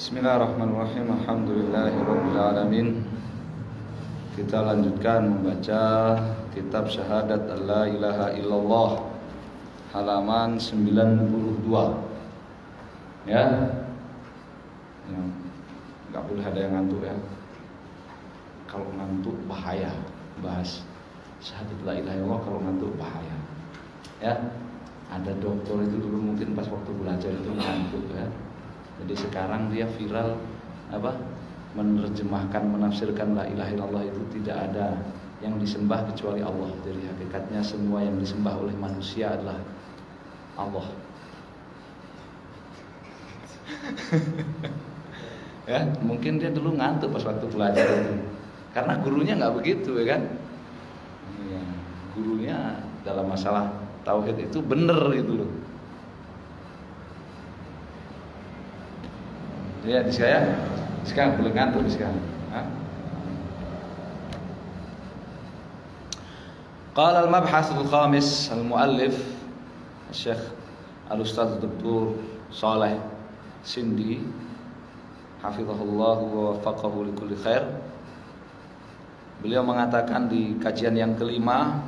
Bismillahirrahmanirrahim. Alhamdulillahirrabbilalamin. Kita lanjutkan membaca kitab syahadat la ilaha illallah halaman 92. Ya. Enggak boleh ada yang ngantuk ya. Kalau ngantuk bahaya. Bahas syahadat la ilaha illallah kalau ngantuk bahaya. Ya. Ada dokter itu dulu mungkin pas waktu belajar itu ngantuk ya. Jadi sekarang dia viral menerjemahkan, menafsirkan la ilaha illallah itu tidak ada yang disembah kecuali Allah. Jadi hakikatnya semua yang disembah oleh manusia adalah Allah. Ya, mungkin dia dulu ngantuk pas waktu belajar itu. Karena gurunya nggak begitu ya kan? Ya, gurunya dalam masalah tauhid itu bener gitu loh. Ya, di saya sekarang boleh ngantuk di sekarang. Qala al-mabhath al-khamis al-muallif Syekh Al-Ustaz Dr. Saleh Sindi hafizahullah wa waffaqahu li kulli khair. Beliau mengatakan di kajian yang kelima,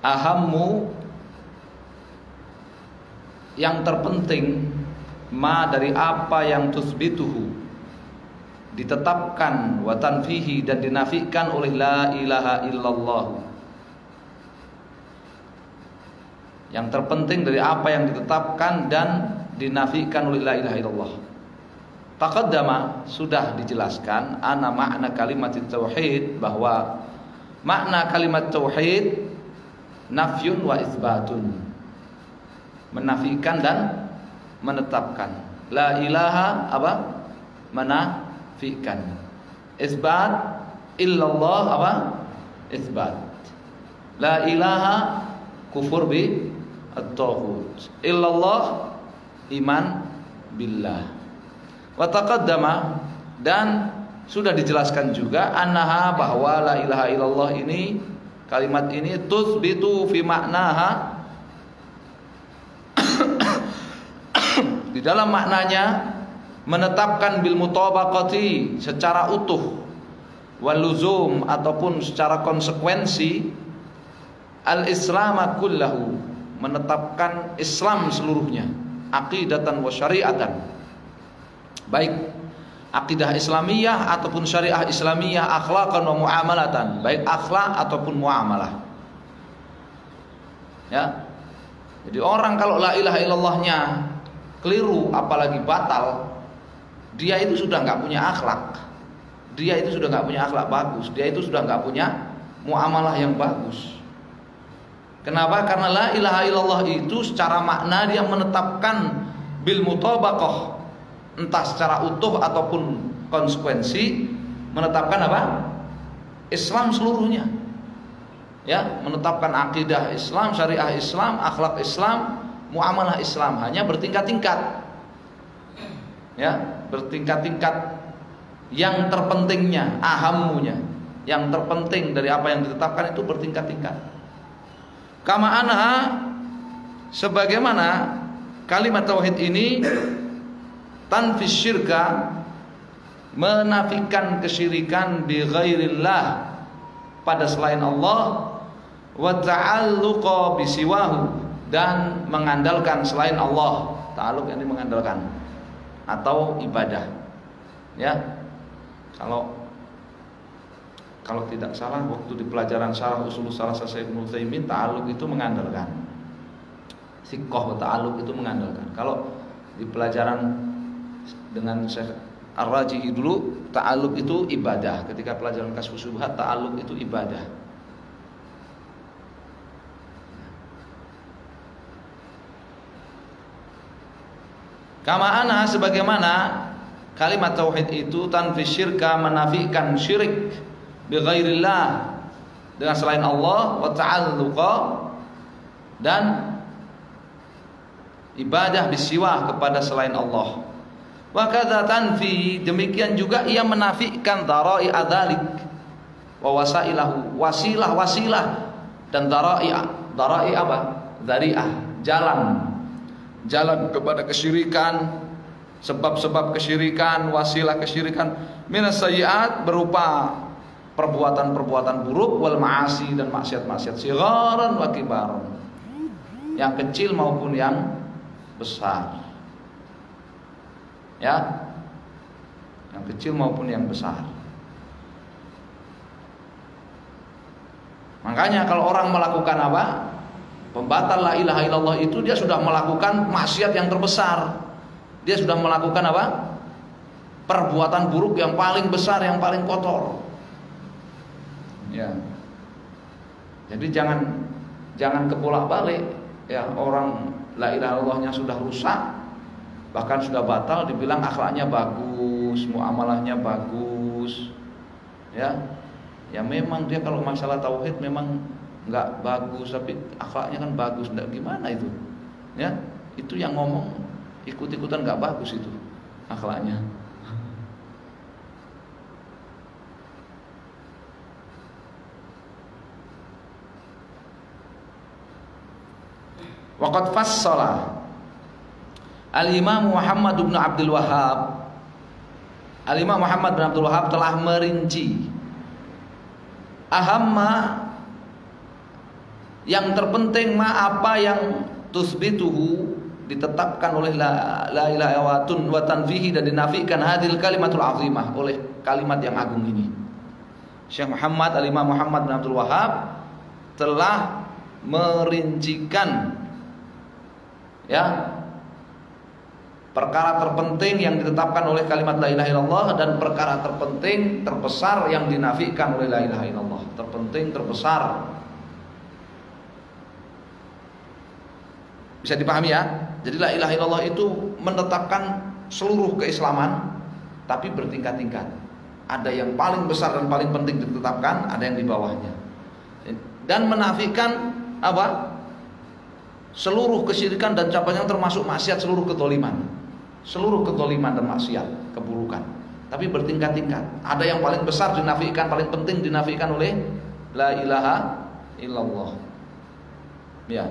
ahammu, yang terpenting, ma dari apa yang tusbituhu, ditetapkan, wa tanfihi, dan dinafikan oleh la ilaha illallah. Yang terpenting dari apa yang ditetapkan dan dinafikan oleh la ilaha illallah. Taqaddama, sudah dijelaskan, ana makna kalimat tauhid, bahwa makna kalimat tauhid nafyun wa isbatun, menafikan dan menetapkan. La ilaha apa? Menafikan. Isbat illallah apa? Isbat. La ilaha kufur bi at-taghut. Illallah iman billah. Wa taqaddama, dan sudah dijelaskan juga, annaha, bahwa la ilaha illallah ini, kalimat ini, tutsbitu fi maknaha, di dalam maknanya menetapkan bil mutabaqati, secara utuh, wal luzum, ataupun secara konsekuensi, al islama kullahu, menetapkan Islam seluruhnya, aqidatan wa syariatan, baik akidah Islamiyah ataupun syariah Islamiyah, akhlaqan wa muamalatan, baik akhlak ataupun muamalah. Ya. Jadi orang kalau la ilaha illallahnya keliru, apalagi batal, dia itu sudah nggak punya akhlak, dia itu sudah nggak punya akhlak bagus, dia itu sudah nggak punya muamalah yang bagus. Kenapa? Karena la ilaha illallah itu secara makna dia menetapkan bil mutabaqah, entah secara utuh ataupun konsekuensi, menetapkan apa? Islam seluruhnya. Ya, menetapkan akidah Islam, syariah Islam, akhlak Islam, muamalah Islam, hanya bertingkat-tingkat. Ya, bertingkat-tingkat. Yang terpentingnya, ahamunya, yang terpenting dari apa yang ditetapkan itu bertingkat-tingkat. Kama anha, sebagaimana kalimat tauhid ini tanfis syirka, menafikan kesyirikan, bi ghairillah, pada selain Allah, wa ta'alluqa bi siwahu, dan mengandalkan selain Allah. Ta'alluq yang mengandalkan atau ibadah. Ya. Kalau tidak salah waktu di pelajaran syarah usul salasa Syekh Ibnu Utsaimin, ta'alluq itu mengandalkan. Siqah wa ta'alluq itu mengandalkan. Kalau di pelajaran dengan Syekh Ar-Rajihi dulu, ta'alluq itu ibadah. Ketika pelajaran Kasyfus Syubhat, ta'alluq itu ibadah. Kama ana, sebagaimana kalimat tauhid itu tanfis syirka, menafikan syirik, bi ghairillah, dengan selain Allah, wa ta'alluqa, dan ibadah bisiwah, kepada selain Allah. Wa kadza tanfi, demikian juga ia menafikan dara'i adzalik wa wasailahu, wasilah dan dara'i apa? Dzari'ah, jalan kepada kesyirikan, sebab-sebab kesyirikan, wasilah kesyirikan, minas sayyi'at berupa perbuatan-perbuatan buruk, wal ma'asi dan maksiat-maksiat, sigharan wa kibaran, yang kecil maupun yang besar. Ya, yang kecil maupun yang besar. Makanya kalau orang melakukan apa? Pembatal la ilaha illallah itu, dia sudah melakukan maksiat yang terbesar. Dia sudah melakukan apa? Perbuatan buruk yang paling besar, yang paling kotor. Ya. Jadi jangan kebolak-balik ya, orang la ilaha illallahnya sudah rusak, bahkan sudah batal, dibilang akhlaknya bagus, muamalahnya bagus. Ya. Ya memang dia kalau masalah tauhid memang nggak bagus, tapi akhlaknya kan bagus. Nggak, gimana itu? Ya, itu yang ngomong ikut-ikutan nggak bagus itu akhlaknya. Waqad fassala Al-Imam Muhammad bin Abdul Wahhab. Al-Imam Muhammad bin Abdul Wahhab telah merinci ahamma, yang terpenting, apa yang tusbituhu, ditetapkan oleh la ilaha wa tanfihi, dan dinafikan hadil kalimatul azimah, oleh kalimat yang agung ini. Syekh Muhammad, Al-Imam Muhammad bin Abdul Wahhab telah merincikan ya perkara terpenting yang ditetapkan oleh kalimat la ilaha illallah, dan perkara terpenting terbesar yang dinafikan oleh la ilaha illallah. Terpenting, terbesar. Bisa dipahami ya? Jadi la ilaha illallah itu menetapkan seluruh keislaman, tapi bertingkat-tingkat. Ada yang paling besar dan paling penting ditetapkan, ada yang di bawahnya. Dan menafikan apa? Seluruh kesyirikan dan cabang yang termasuk maksiat, seluruh ketoliman. Seluruh ketoliman dan maksiat, keburukan. Tapi bertingkat-tingkat. Ada yang paling besar dinafikan, paling penting dinafikan oleh la ilaha illallah. Ya.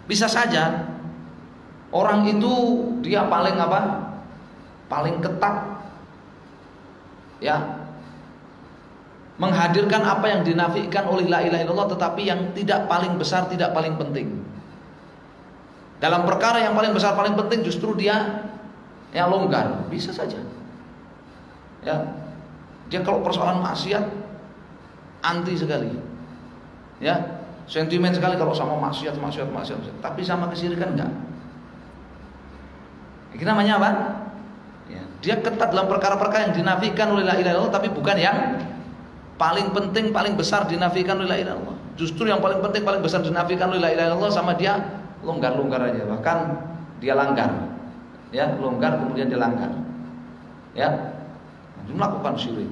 Bisa saja orang itu dia paling apa? Paling ketat. Ya. Menghadirkan apa yang dinafikan oleh la ilaha illallah, tetapi yang tidak paling besar, tidak paling penting. Dalam perkara yang paling besar, paling penting, justru dia yang longgar. Bisa saja. Ya. Dia kalau persoalan maksiat anti sekali. Ya. Sentimen sekali kalau sama maksiat. Tapi sama kesyirikan enggak. Ini namanya apa? Ya. Dia ketat dalam perkara-perkara yang dinafikan oleh la ilaha illallah, tapi bukan yang paling penting, paling besar dinafikan oleh la ilaha illallah. Justru yang paling penting, paling besar dinafikan oleh la ilaha illallah, sama dia longgar-longgar aja, bahkan dia langgar, ya, longgar kemudian dia langgar, ya, dia melakukan syirik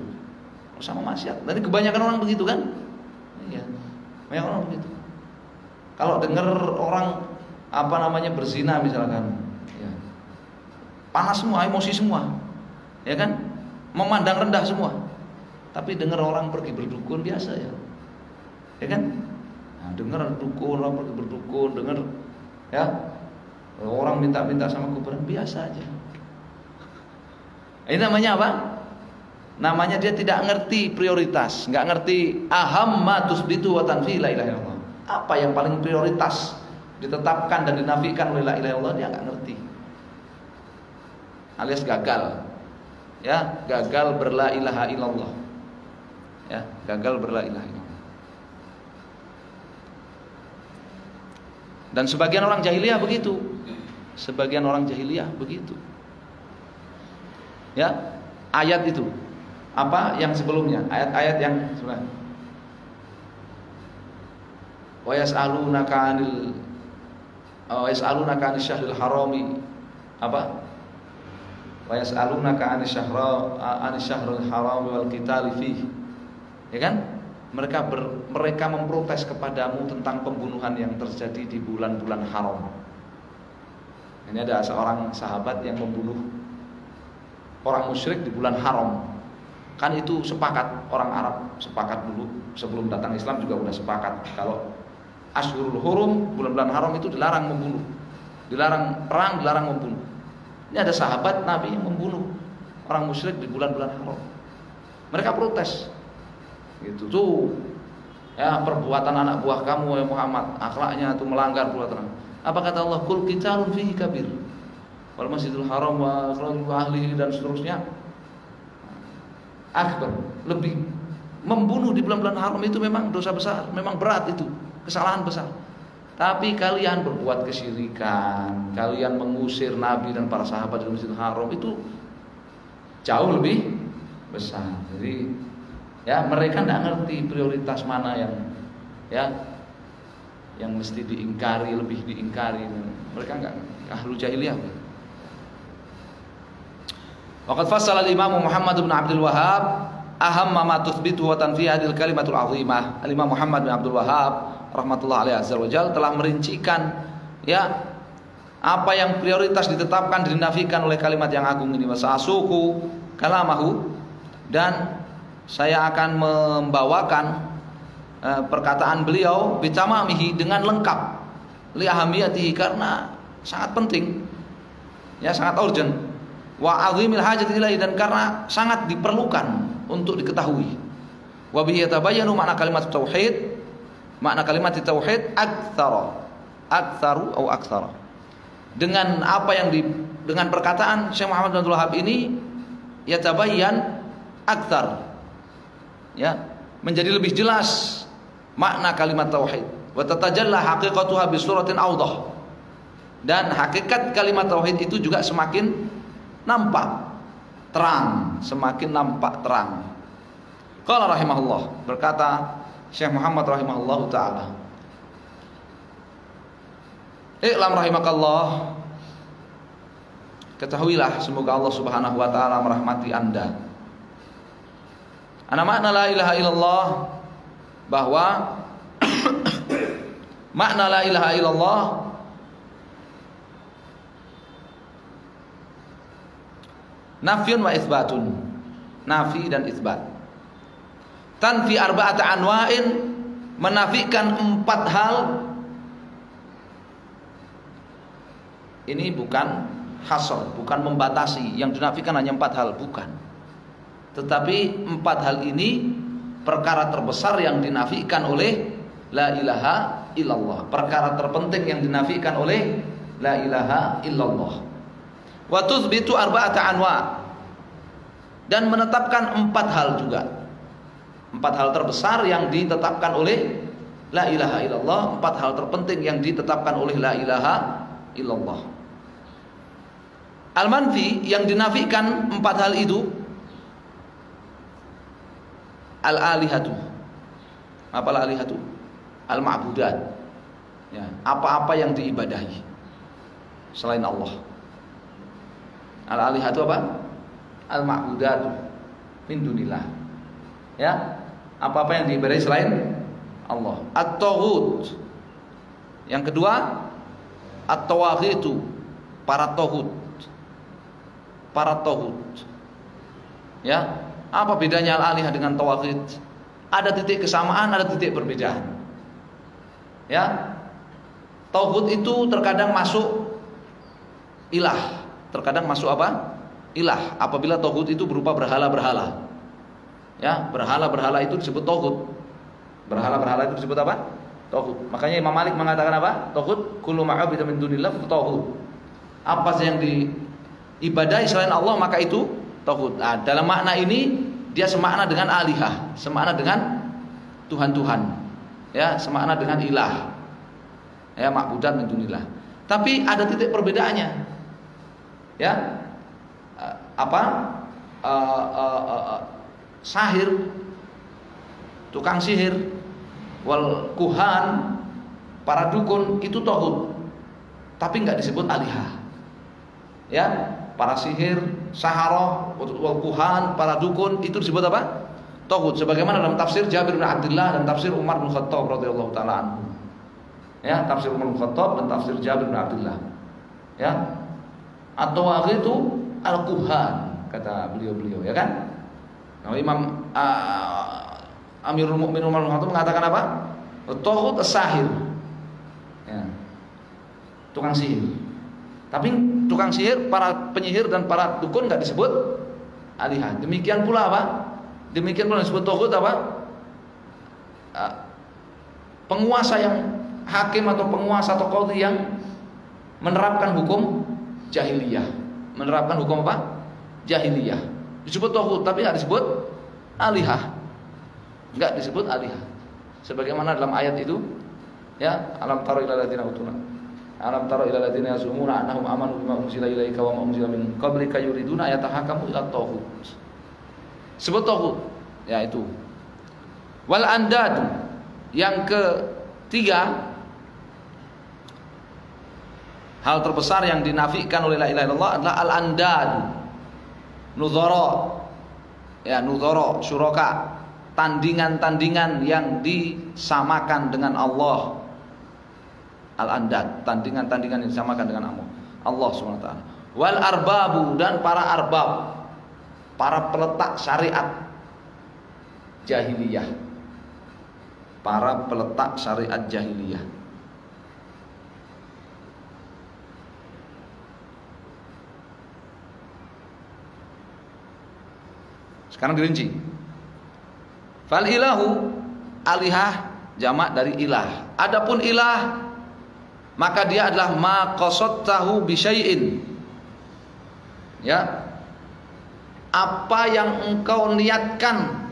sama maksiat. Jadi kebanyakan orang begitu kan, ya, banyak orang begitu. Kalau dengar orang apa namanya berzina misalkan, ya, panas semua, emosi semua, ya kan, memandang rendah semua. Tapi dengar orang pergi berdukun biasa ya kan, nah, dengar dukun, orang pergi berdukun, dengar ya orang minta-minta sama kuburan, biasa aja. Ini namanya apa? Namanya dia tidak ngerti prioritas, nggak ngerti ahamma tusbitu wa tanfi la ilaha illallah. Apa yang paling prioritas ditetapkan dan dinafikan oleh la ilaha illallah, dia nggak ngerti. Alias gagal. Ya, gagal berla ilaha illallah. Ya, gagal berla ilaha illallah. Dan sebagian orang jahiliyah begitu. Sebagian orang jahiliyah begitu. Ya, ayat itu. Apa yang sebelumnya? Ayat-ayat yang sebelumnya. Wa yas'alunaka 'anil syahril harami. Apa? Wa yas'alunaka 'anil syahril harami wal qitali fihi. Ya kan? Mereka memprotes kepadamu tentang pembunuhan yang terjadi di bulan-bulan haram. Ini ada seorang sahabat yang membunuh orang musyrik di bulan haram. Kan itu sepakat, orang Arab sepakat dulu sebelum datang Islam juga sudah sepakat kalau Ashhurul Hurum, bulan-bulan haram itu dilarang membunuh. dilarang perang, dilarang membunuh. Ini ada sahabat Nabi yang membunuh orang musyrik di bulan-bulan haram. Mereka protes. Gitu tuh. Ya, perbuatan anak buah kamu ya Muhammad, akhlaknya itu melanggar peraturan. Apa kata Allah? Qul qitalun fihi kabir. Wal masjidil haram wa ikhraju ahlihi dan seterusnya. Akbar, lebih. Membunuh di bulan-bulan haram itu memang dosa besar, memang berat itu, kesalahan besar. Tapi kalian berbuat kesyirikan, kalian mengusir Nabi dan para sahabat dari Masjidil Haram itu jauh lebih besar. Jadi ya mereka tidak ngerti prioritas mana yang mesti diingkari, lebih diingkari. Mereka enggak ahlul jahiliyah. Waqad fassala al-Imam Muhammad bin Abdul Wahhab ahamma ma tuthbitu wa tanfi hadhihi al-kalimatul 'azimah. Al-Imam Muhammad bin Abdul Wahhab rahmatullah alaihi azza wajalla telah merincikan ya apa yang prioritas ditetapkan dan dinafikan oleh kalimat yang agung ini. Wasa'asuku kalamahu, dan saya akan membawakan perkataan beliau bitamamihi dengan lengkap, li ahamiyatihi, karena sangat penting, ya sangat urgent, wa azimil hajati ilaihi, dan karena sangat diperlukan untuk diketahui. Wa bihi yatabayyanu makna kalimat tauhid. Makna kalimat tauhid aktsaru atau aktsara. Dengan apa yang dengan perkataan Syekh Muhammad bin Abdul Wahhab ini yatabayyan aktsar. Ya, menjadi lebih jelas makna kalimat tauhid. Wa tatajalla haqiqatuha bi suratin awdah. Dan hakikat kalimat tauhid itu juga semakin nampak terang, semakin nampak terang. Qala rahimahullah, berkata Syekh Muhammad rahimahullah ta'ala, I'lam rahimakallah, ketahuilah semoga Allah subhanahu wa ta'ala merahmati anda, ana makna la ilaha illallah, bahwa makna la ilaha illallah nafyun wa itsbatun, nafi dan itsbat. Tanfi arba'ata anwa'in, menafikan 4 hal. Ini bukan hasr, bukan membatasi, yang dinafikan hanya 4 hal, bukan. Tetapi 4 hal ini perkara terbesar yang dinafikan oleh la ilaha illallah, perkara terpenting yang dinafikan oleh la ilaha illallah. Wa tuthbitu arba'ata anwa', dan menetapkan 4 hal juga. 4 hal terbesar yang ditetapkan oleh la ilaha illallah, 4 hal terpenting yang ditetapkan oleh la ilaha illallah. Al-manfi, yang dinafikan 4 hal itu, al-alihatu. Apa al-alihatu? Al-ma'budat. Ya, apa-apa yang diibadahi selain Allah. Al-alihatu apa? Al-ma'budat min dunillah. Ya, apa-apa yang diibadahi selain Allah. At-taghut. Yang kedua, at-tawaghitu, para taghut. Para taghut. Ya, apa bedanya al-alihah dengan tawaghit? Ada titik kesamaan, ada titik perbedaan. Ya. Taghut itu terkadang masuk ilah, terkadang masuk apa? Ilah. Apabila taghut itu berupa berhala-berhala. Ya, berhala-berhala itu disebut taghut. Berhala-berhala itu disebut apa? Taghut. Makanya Imam Malik mengatakan apa? Taghut kullu ma'abida min dunillah fa taghut. Apa yang diibadahi selain Allah maka itu taghut. Nah, dalam makna ini dia semakna dengan alihah, semakna dengan Tuhan-Tuhan. Ya, semakna dengan ilah. Ya, ma'budan min dunillah. Tapi ada titik perbedaannya. Ya. Sahir, tukang sihir, wal kuhan, para dukun itu taghut, tapi nggak disebut alihah. Ya, para sihir, saharah, wal kuhan, para dukun itu disebut apa? Taghut. Sebagaimana dalam tafsir Jabir bin Abdullah dan tafsir Umar bin Khattab radhiyallahu taala anhu. Ya, tafsir Umar bin Khattab dan tafsir Jabir bin Abdullah. Ya, atau itu al-kuhan kata beliau-beliau, ya kan? Nah, Imam Amirul Mukminin Umar bin Khattab mengatakan apa? Taghut as-sahir. Ya. Tukang sihir. Tapi tukang sihir, para penyihir dan para dukun nggak disebut alihah. Demikian pula apa? Demikian pula disebut tauhid apa? Penguasa yang hakim atau penguasa atau qadhi yang menerapkan hukum jahiliyah. Menerapkan hukum apa? Jahiliyah. Disebut tauhid tapi nggak disebut alihah. Nggak disebut alihah. Sebagaimana dalam ayat itu, ya, alam tara ila alladziina utuna. Alam tara ila alladziina yasumuna annahum amanu bima unzila ilaika wa ma unzila min qablika yuriduna ayatahakamu ila tauhid. Sebut tauhid, ya itu. Wal andad, yang ketiga, hal terbesar yang dinafikan oleh la ilaha illallah adalah al andad, nudhara, ya nudhara, syuraka, tandingan-tandingan yang disamakan dengan Allah. Al-andad, tandingan-tandingan yang disamakan dengan Allah Subhanahu wa taala. Wal arbabu, dan para arbab, para peletak syariat jahiliyah. Para peletak syariat jahiliyah. Sekarang dirinci. Fal ilahu, alihah jamak dari ilah. Adapun ilah, maka dia adalah ma qasadtahu bi syai'in. Ya. Apa yang engkau niatkan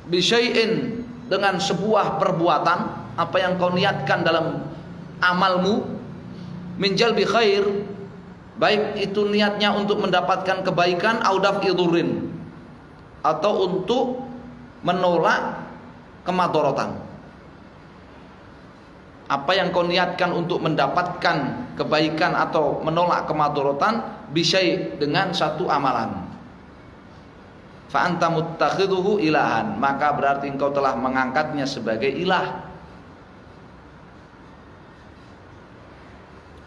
bi syai'in, dengan sebuah perbuatan, apa yang engkau niatkan dalam amalmu, min jalbi khair, baik itu niatnya untuk mendapatkan kebaikan, au daf'i dhurrin, atau untuk menolak kemadharatan. Apa yang kau niatkan untuk mendapatkan kebaikan atau menolak kemadharatan, bisyai, dengan satu amalan. Fa anta muttakhiduhu ilahan, maka berarti engkau telah mengangkatnya sebagai ilah.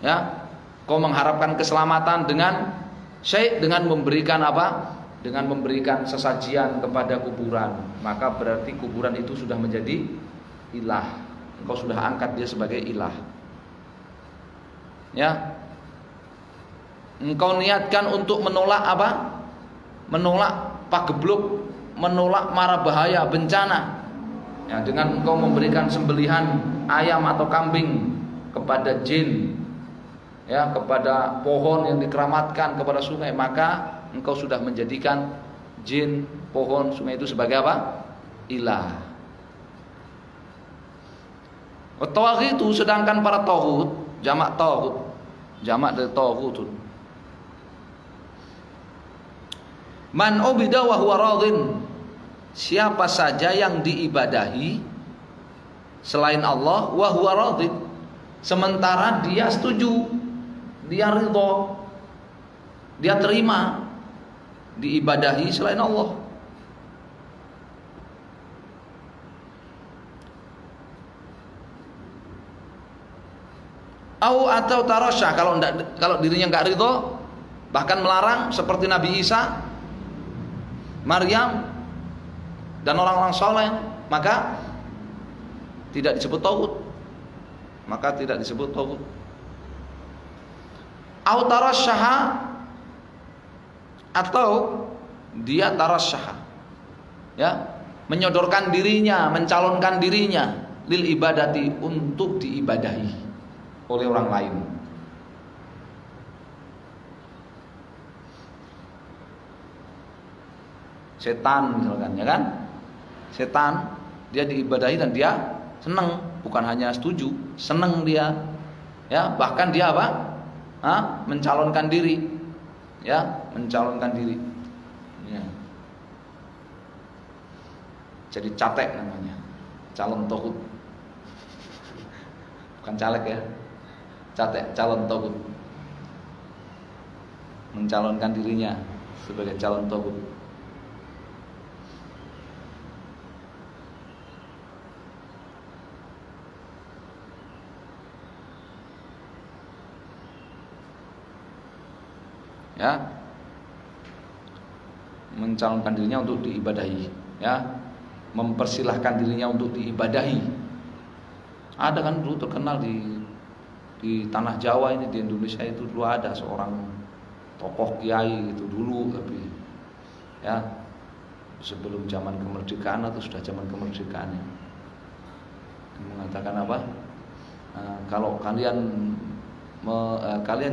Ya, kau mengharapkan keselamatan dengan syai', dengan memberikan apa? Dengan memberikan sesajian kepada kuburan, maka berarti kuburan itu sudah menjadi ilah. Engkau sudah angkat dia sebagai ilah. Ya. Engkau niatkan untuk menolak apa? Menolak pagebluk, menolak mara bahaya, bencana. Ya, dengan engkau memberikan sembelihan ayam atau kambing kepada jin, ya, kepada pohon yang dikeramatkan, kepada sungai, maka engkau sudah menjadikan jin, pohon, sungai itu sebagai apa? Ilah. Tawaghit itu, sedangkan para taghut, jamak taghut, jamak dari taghut. Man ubida wa huwa radin, siapa saja yang diibadahi selain Allah, wa huwa radin, sementara dia setuju, dia ridha, dia terima diibadahi selain Allah. Atau tarasya, kalau dirinya enggak ridha, bahkan melarang, seperti Nabi Isa, Maryam, dan orang-orang soleh, maka tidak disebut tauhid. Maka tidak disebut tauhid. Au tarasyaha, atau dia tarasyaha, ya, menyodorkan dirinya, mencalonkan dirinya lil ibadati, untuk diibadahi oleh orang lain. Setan misalkan, ya kan? Setan, dia diibadahi dan dia senang, bukan hanya setuju, senang dia. Ya, bahkan dia apa? Mencalonkan diri. Ya, mencalonkan diri. Ya. Jadi catek namanya. Calon tauhid. Bukan caleg ya. Catek, calon tauhid. Mencalonkan dirinya sebagai calon tauhid. Ya, mencalonkan dirinya untuk diibadahi, ya, mempersilahkan dirinya untuk diibadahi. Ada kan dulu terkenal di Di tanah Jawa ini, di Indonesia itu dulu ada seorang tokoh kiai itu dulu, tapi ya sebelum zaman kemerdekaan atau sudah zaman kemerdekaan ya, mengatakan apa? Kalau kalian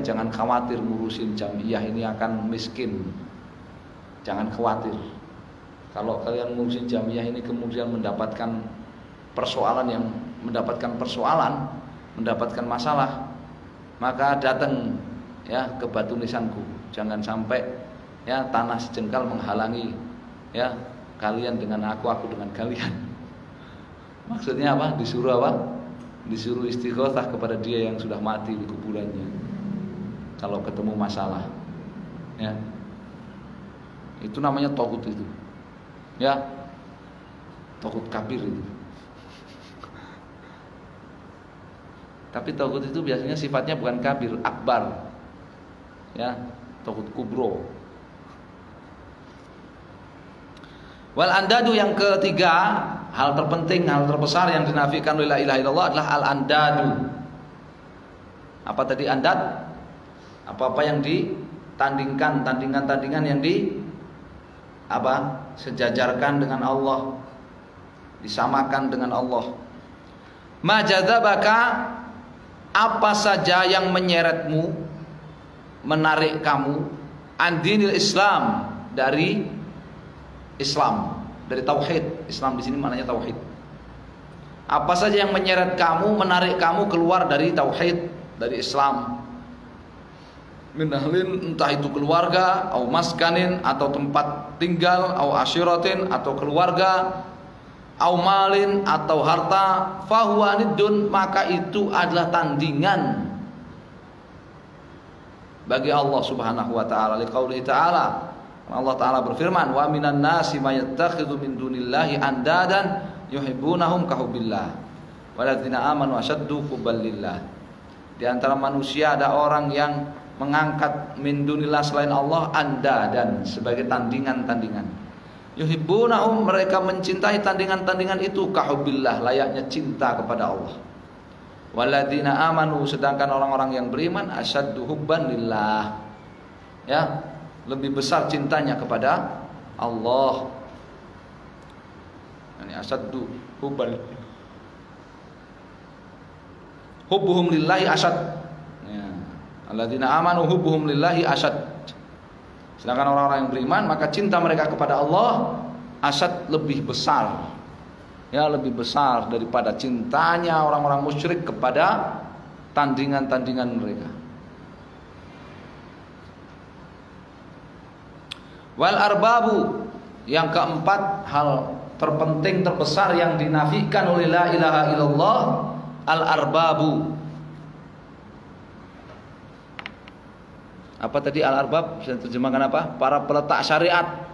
jangan khawatir ngurusin jamiah ini akan miskin. Jangan khawatir. Kalau kalian ngurusin jamiah ini kemudian mendapatkan persoalan, mendapatkan masalah, maka datang ya ke batu nisanku. Jangan sampai ya tanah sejengkal menghalangi ya kalian dengan aku dengan kalian. Maksudnya apa? Disuruh apa? Disuruh istighotsah kepada dia yang sudah mati di kuburannya. Kalau ketemu masalah, ya itu namanya taghut itu, ya taghut kafir itu. Tapi taghut itu biasanya sifatnya bukan kafir, akbar, ya taghut kubro. Wal andadu yang ketiga, hal terpenting, hal terbesar yang dinafikan oleh la ilaha illallah adalah al andadu. Apa tadi andad? Apa-apa yang ditandingkan, tandingan-tandingan yang sejajarkan dengan Allah, disamakan dengan Allah. Ma jadzabaka, apa saja yang menyeretmu, menarik kamu, andinil Islam, dari Islam, dari tauhid. Islam di sini maknanya tauhid. Apa saja yang menyeret kamu, menarik kamu keluar dari tauhid, dari Islam. Min ahlin, entah itu keluarga, atau maskanin, atau tempat tinggal, atau asyiratin, atau keluarga, atau malin, atau harta, fahuwa niddun, maka itu adalah tandingan bagi Allah Subhanahu wa taala. Liqaulihi ta'ala, Allah Ta'ala berfirman, wa minan nasi may yattakhidhu min dunillahi andadan yuhibbunahum kahubbillah waladzina amanu asyaddu hubban lillah. Di antara manusia ada orang yang mengangkat min dunillah selain Allah andadan sebagai tandingan-tandingan. Yuhibbunahum, mereka mencintai tandingan-tandingan itu kahubbillah, layaknya cinta kepada Allah. Waladzina amanu, sedangkan orang-orang yang beriman asyaddu hubban lillah, ya lebih besar cintanya kepada Allah. Ini asyaddu hubban, hubbuhum lillahi asyad. Ya. Alladzina amanu hubbuhum lillahi asyad. Sedangkan orang-orang yang beriman, maka cinta mereka kepada Allah asyad, lebih besar. Ya, lebih besar daripada cintanya orang-orang musyrik kepada tandingan-tandingan mereka. Wal arbabu, yang keempat, hal terpenting terbesar yang dinafikan oleh la ilaha illallah, al arbabu. Apa tadi al arbab? Bisa terjemahkan apa? Para peletak syariat,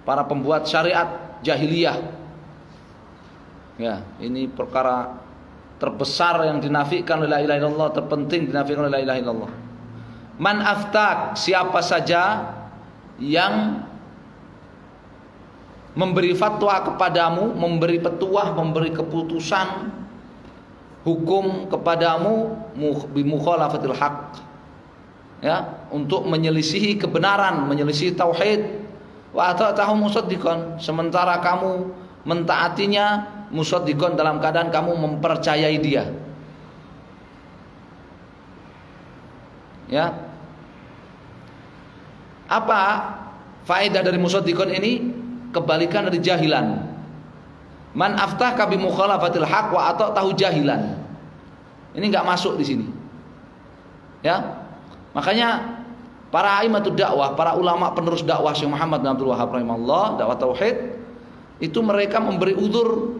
para pembuat syariat jahiliyah. Ya, ini perkara terbesar yang dinafikan oleh la ilaha illallah, terpenting dinafikan oleh la ilaha illallah. Man aftak, siapa saja yang memberi fatwa kepadamu, memberi petuah, memberi keputusan hukum kepadamu bimukhalafatil haq, ya, untuk menyelisihi kebenaran, menyelisihi tauhid, wa ata'tahu musaddiqan, sementara kamu mentaatinya musaddiqan, dalam keadaan kamu mempercayai dia, ya. Apa faedah dari musaddiqan ini? Kebalikan dari jahilan. Man aftaka bi mukhalafatil haq wa ata'tahu jahilan. Ini enggak masuk di sini. Ya. Makanya para aimatud dakwah, para ulama penerus dakwah Syekh Muhammad bin Abdul Wahhab rahimahullah, dakwah tauhid, itu mereka memberi uzur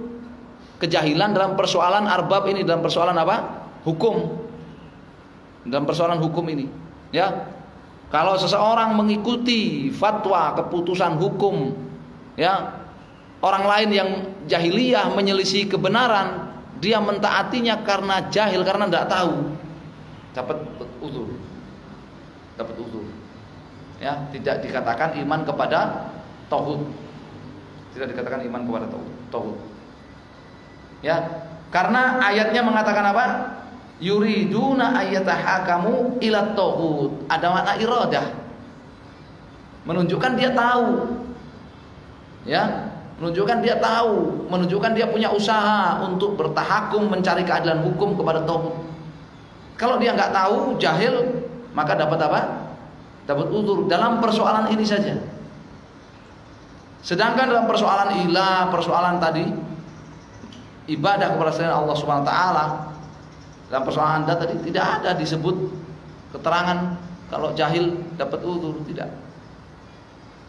kejahilan dalam persoalan arbab ini, dalam persoalan apa? Hukum. Dalam persoalan hukum ini, ya. Kalau seseorang mengikuti fatwa, keputusan hukum, ya, orang lain yang jahiliyah menyelisih kebenaran, dia mentaatinya karena jahil, karena tidak tahu, dapat uzur, ya, tidak dikatakan iman kepada tauhid, tidak dikatakan iman kepada tauhid, ya, karena ayatnya mengatakan apa? yuriduna ayyatahakamu ila taghut. Ada makna iradah. Menunjukkan dia tahu. Ya, menunjukkan dia tahu, menunjukkan dia punya usaha untuk bertahakum mencari keadilan hukum kepada taghut. Kalau dia nggak tahu, jahil, maka dapat apa? Dapat udzur dalam persoalan ini saja. Sedangkan dalam persoalan ilah, persoalan tadi ibadah kepada selain Allah Subhanahu wa taala, dalam persoalan Anda tadi tidak ada disebut keterangan kalau jahil dapat udzur, tidak.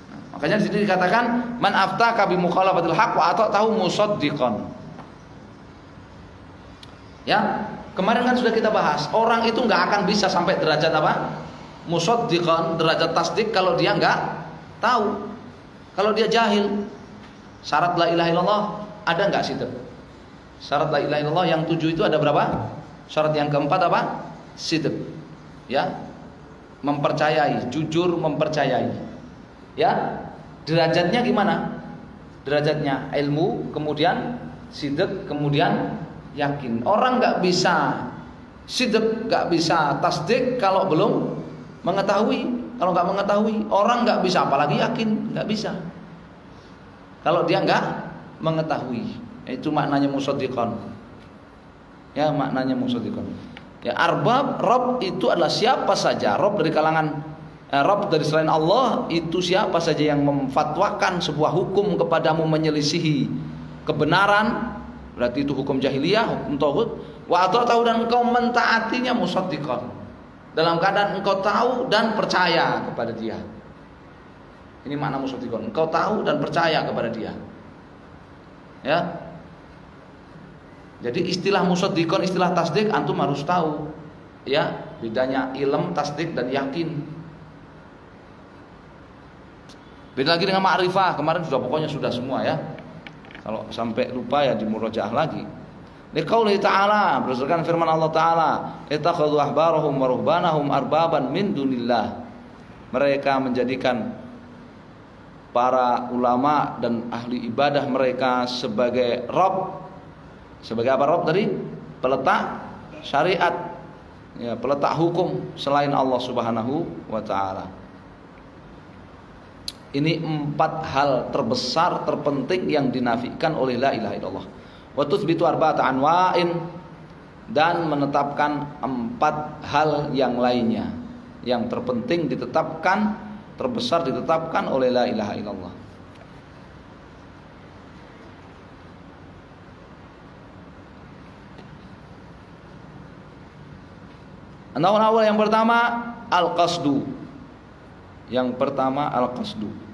Nah, makanya di sini dikatakan man aftaka bi mukhalafatil haqq wa ata'tahu musaddiqan. Ya, kemarin kan sudah kita bahas, orang itu nggak akan bisa sampai derajat apa? Musaddiqan, derajat tasdik kalau dia nggak tahu. Kalau dia jahil. Syarat la ilaha illallah ada nggak situ? Syarat la ilaha illallah yang 7 itu ada berapa? Syarat yang keempat apa? Sidq. Ya. Mempercayai, jujur mempercayai. Ya. Derajatnya gimana? Derajatnya ilmu, kemudian sidq, kemudian yakin. Orang nggak bisa sidq, nggak bisa tasdik kalau belum mengetahui. Kalau nggak mengetahui, orang nggak bisa, apalagi yakin, nggak bisa. Kalau dia nggak mengetahui, itu maknanya musaddiqan. Ya, maknanya musaddiqan. Ya, arbab, Rabb itu adalah siapa saja. Rabb dari kalangan Rabb dari selain Allah itu siapa saja yang memfatwakan sebuah hukum kepadamu menyelisihi kebenaran, berarti itu hukum jahiliyah, hukum taghut. Wa ata'tahu dan engkau mentaatinya musaddiqan. Dalam keadaan engkau tahu dan percaya kepada dia. Ini makna musaddiqan. Engkau tahu dan percaya kepada dia. Ya. Jadi istilah musaddiqan, istilah tasdik antum harus tahu. Ya, bedanya ilm, tasdik dan yakin. Beda lagi dengan ma'rifah. Kemarin sudah pokoknya sudah semua ya. Kalau sampai lupa ya dimurojaah lagi. Liqaulihi ta'ala, berdasarkan firman Allah Ta'ala, ittakhadhu ahbarahum wa ruhbanahum arbaban min dunillah. Mereka menjadikan para ulama dan ahli ibadah mereka sebagai Rabb. Sebagai apa Rabb tadi? Peletak syariat, ya, peletak hukum selain Allah Subhanahu wa taala. Ini 4 hal terbesar, terpenting yang dinafikan oleh la ilaha illallah. Wa tutsbitu arba'ata anwa'in, dan menetapkan 4 hal yang lainnya yang terpenting ditetapkan, terbesar ditetapkan oleh la ilaha illallah. Awal yang pertama al-qasdu. Yang pertama al-qasdu.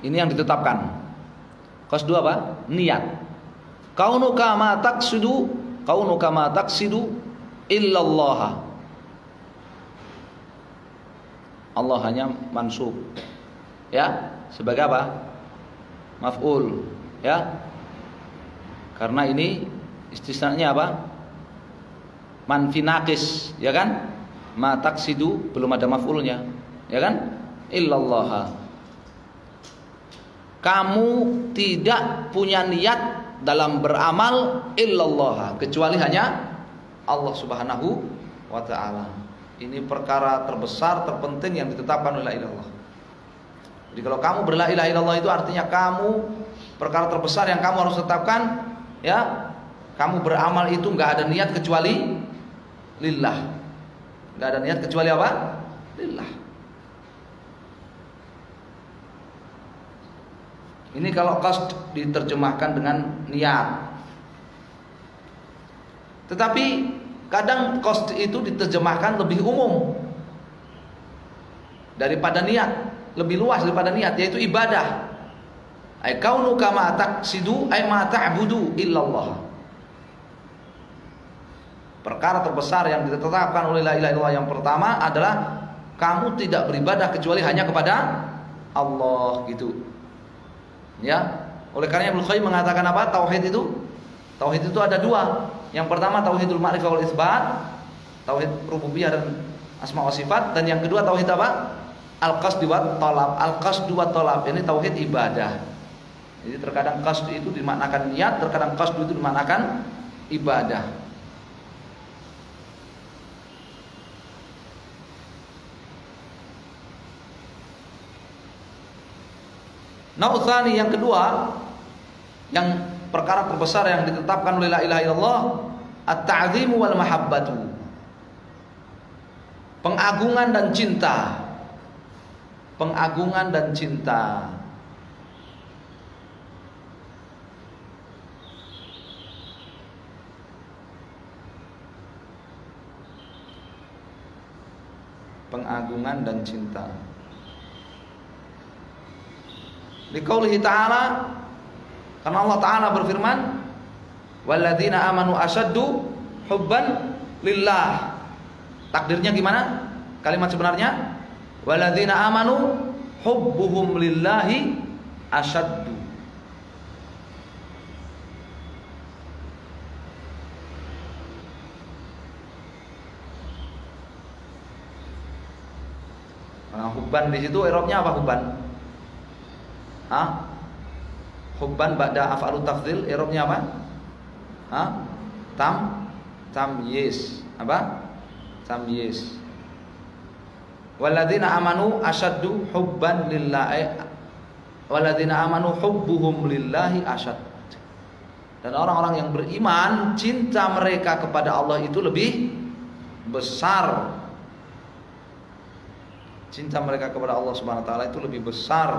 Ini yang ditetapkan. Qasdu apa? Niat. Kaunuka ma taqsidu illallah. Allah hanya mansub. Ya, sebagai apa? Maf'ul, ya. Karena ini istisnanya apa? Manfi naqis, ya kan? Ma taqsidu belum ada maf'ulnya, ya kan? Illallah. Kamu tidak punya niat dalam beramal illallah, kecuali hanya Allah Subhanahu wa taala. Ini perkara terbesar, terpenting yang ditetapkan oleh la ilaha illallah. Jadi kalau kamu berla ilaha illallah itu artinya kamu, perkara terbesar yang kamu harus tetapkan, ya, kamu beramal itu nggak ada niat kecuali lillah. Nggak ada niat kecuali apa? Lillah. Ini kalau qasd diterjemahkan dengan niat. Tetapi kadang qasd itu diterjemahkan lebih umum daripada niat, lebih luas daripada niat, yaitu ibadah. Ai kaunuka ma taqsidu ai ma ta'budu illallah. Perkara terbesar yang ditetapkan oleh la ilaha illallah yang pertama adalah kamu tidak beribadah kecuali hanya kepada Allah, gitu. Ya. Oleh karena Ibnu Qayyim mengatakan apa? Tauhid itu ada dua. Yang pertama tauhidul ma'rifah wal itsbat, tauhid rububiyah dan asma wa sifat, dan yang kedua tauhid apa? Al-qasd wa talab. Al-qasd wa talab ini tauhid ibadah. Jadi terkadang qasd itu dimaknakan niat, terkadang qasd itu dimaknakan ibadah. Nautsani yang kedua, yang perkara terbesar yang ditetapkan oleh la ilaha illallah, at-ta'zimu wal mahabbatu. Pengagungan dan cinta. Pengagungan dan cinta. Pengagungan dan cinta. Liqaulihi ta'ala, karena Allah Ta'ala berfirman, walladzina amanu asyaddu hubban lillah. Takdirnya gimana? Kalimat sebenarnya, walladzina amanu hubbuhum lillahi asyaddu. Nah, hubban di situ i'rabnya apa hubban? Hah? Hubban ba'da af'alut tafdhil i'rabnya apa? Hah? Tamyiz. Apa? Tamyiz. Walladzina amanu asyaddu hubban lillahi. Walladzina amanu hubbuhum lillahi asyad. Dan orang-orang yang beriman, cinta mereka kepada Allah itu lebih besar. Cinta mereka kepada Allah Subhanahu wa taala itu lebih besar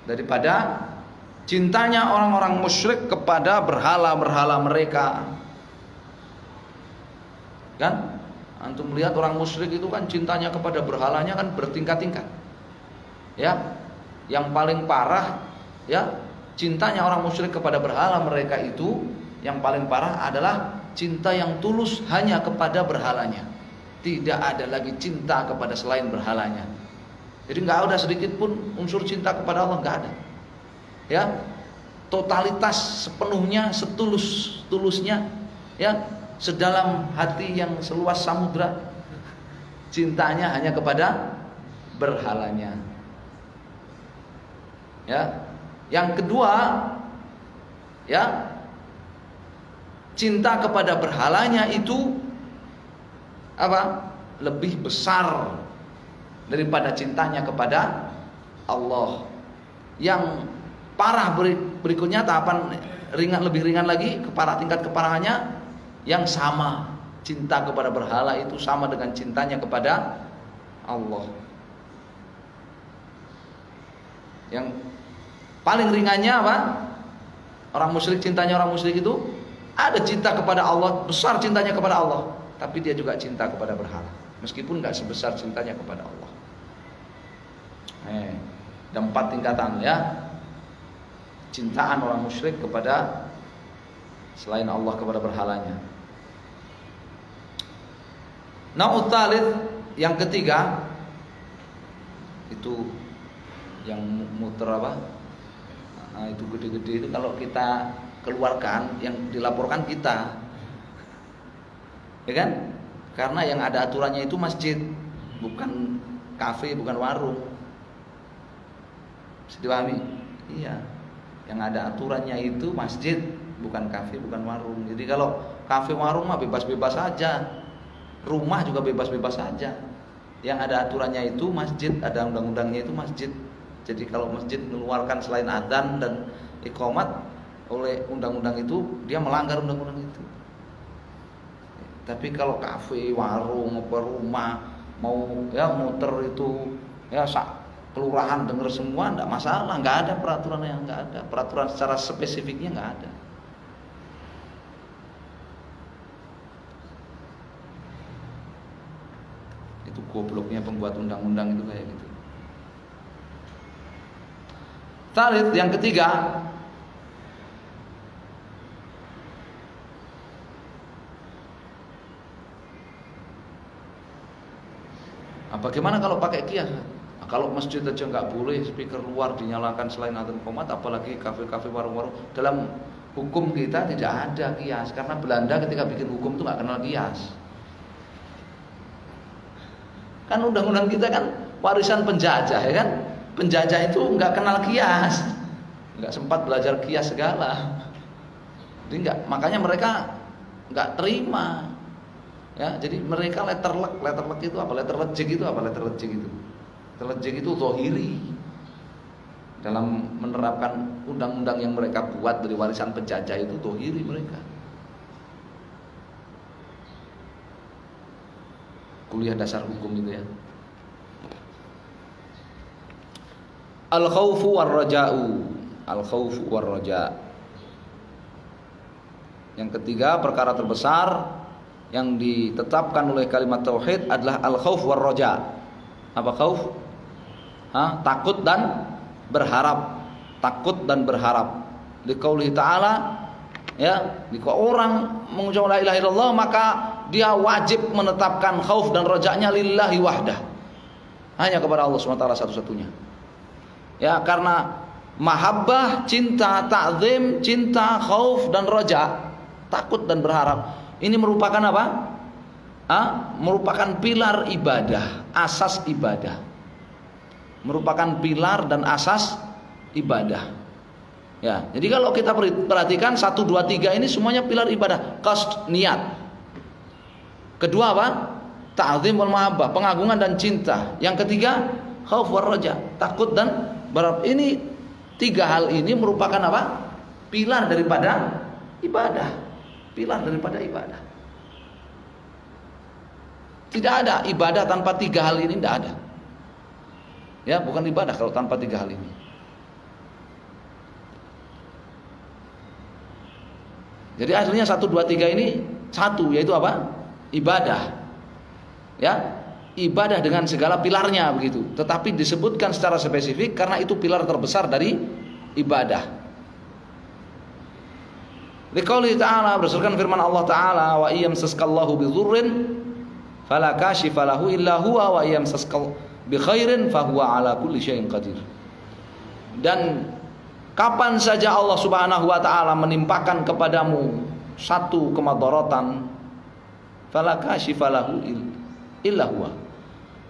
daripada cintanya orang-orang musyrik kepada berhala-berhala mereka. Kan? Antum melihat orang musyrik itu kan cintanya kepada berhalanya kan bertingkat-tingkat. Ya. Yang paling parah ya, cintanya orang musyrik kepada berhala mereka itu yang paling parah adalah cinta yang tulus hanya kepada berhalanya. Tidak ada lagi cinta kepada selain berhalanya. Jadi nggak ada sedikit pun unsur cinta kepada Allah, nggak ada. Ya, totalitas sepenuhnya, setulus-tulusnya, ya, sedalam hati yang seluas samudra, cintanya hanya kepada berhalanya. Ya, yang kedua, ya, cinta kepada berhalanya itu apa? Lebih besar daripada cintanya kepada Allah. Yang parah berikutnya, tahapan lebih ringan lagi, tingkat keparahannya yang sama. Cinta kepada berhala itu sama dengan cintanya kepada Allah. Yang paling ringannya apa? Orang musyrik, cintanya orang musyrik itu ada cinta kepada Allah, besar cintanya kepada Allah, tapi dia juga cinta kepada berhala, meskipun gak sebesar cintanya kepada Allah. Ada 4 tingkatan ya. Cintaan orang musyrik kepada selain Allah, kepada berhalanya. Nau'ut tsalits yang ketiga itu yang muter apa? Nah, itu gede-gede itu kalau kita keluarkan, yang dilaporkan kita, ya kan? Karena yang ada aturannya itu masjid, bukan kafe, bukan warung. Bisa dipahami? Iya. Yang ada aturannya itu masjid, bukan kafe, bukan warung. Jadi kalau kafe, warung mah bebas-bebas saja. Rumah juga bebas-bebas saja. Yang ada aturannya itu masjid, ada undang-undangnya itu masjid. Jadi kalau masjid mengeluarkan selain adzan dan iqamat oleh undang-undang itu, dia melanggar undang-undang itu. Tapi kalau kafe, warung, rumah mau ya muter itu ya kelurahan dengar semua, enggak masalah, enggak ada peraturan yang enggak ada. Peraturan secara spesifiknya enggak ada. Itu gobloknya pembuat undang-undang itu kayak gitu. Tsalits yang ketiga, Bagaimana kalau pakai kias? Kalau masjid aja nggak boleh speaker luar dinyalakan selain adzan qomat, apalagi kafe-kafe, warung-warung. Dalam hukum kita tidak ada kias, karena Belanda ketika bikin hukum itu nggak kenal kias. Kan undang-undang kita kan warisan penjajah, ya kan? Penjajah itu nggak kenal kias, nggak sempat belajar kias segala. Jadi nggak, makanya mereka nggak terima. Ya, jadi mereka letterlek itu apa? Letterlejik itu apa? Letterlejik itu zahiri. Dalam menerapkan undang-undang yang mereka buat dari warisan penjajah itu zahiri mereka. Kuliah dasar hukum itu ya. Al-khaufu war-raja'u. Al-khaufu war-raja'. Yang ketiga, perkara terbesar yang ditetapkan oleh kalimat tauhid adalah al-khauf war-raja'. Apa khauf? Takut dan berharap. Takut dan berharap. Liqaulihi ta'ala, ya, jika orang mengucapkan la ilaha illallah maka dia wajib menetapkan khauf dan raja'nya lillahi wahdah. Hanya kepada Allah SWT satu-satunya. Ya, karena mahabbah, cinta, ta'zim, cinta, khauf dan raja', takut dan berharap. Ini merupakan apa? Merupakan pilar ibadah, asas ibadah. Merupakan pilar dan asas ibadah. Ya, jadi kalau kita perhatikan 1, 2, 3 ini semuanya pilar ibadah. Qasd, niat. Kedua apa? Ta'zim wal mahabbah, pengagungan dan cinta. Yang ketiga, khauf war raja, takut dan berharap. Ini 3 hal ini merupakan apa? Pilar daripada ibadah. Pilar daripada ibadah. Tidak ada ibadah tanpa 3 hal ini, tidak ada. Ya, bukan ibadah kalau tanpa 3 hal ini. Jadi aslinya 1, 2, 3 ini satu, yaitu apa? Ibadah. Ya, ibadah dengan segala pilarnya begitu. Tetapi disebutkan secara spesifik karena itu pilar terbesar dari ibadah. Liqauli ta'ala, berdasarkan firman Allah Ta'ala, wa iyamsaskallahu bidzurrin fala kashifa lahu illa huwa wa iyamsaskal bi khairin fahuwa ala kulli syai'in qadir. Dan kapan saja Allah Subhanahu wa taala menimpakan kepadamu satu kemadaratan, fala kashifa lahu illa huwa,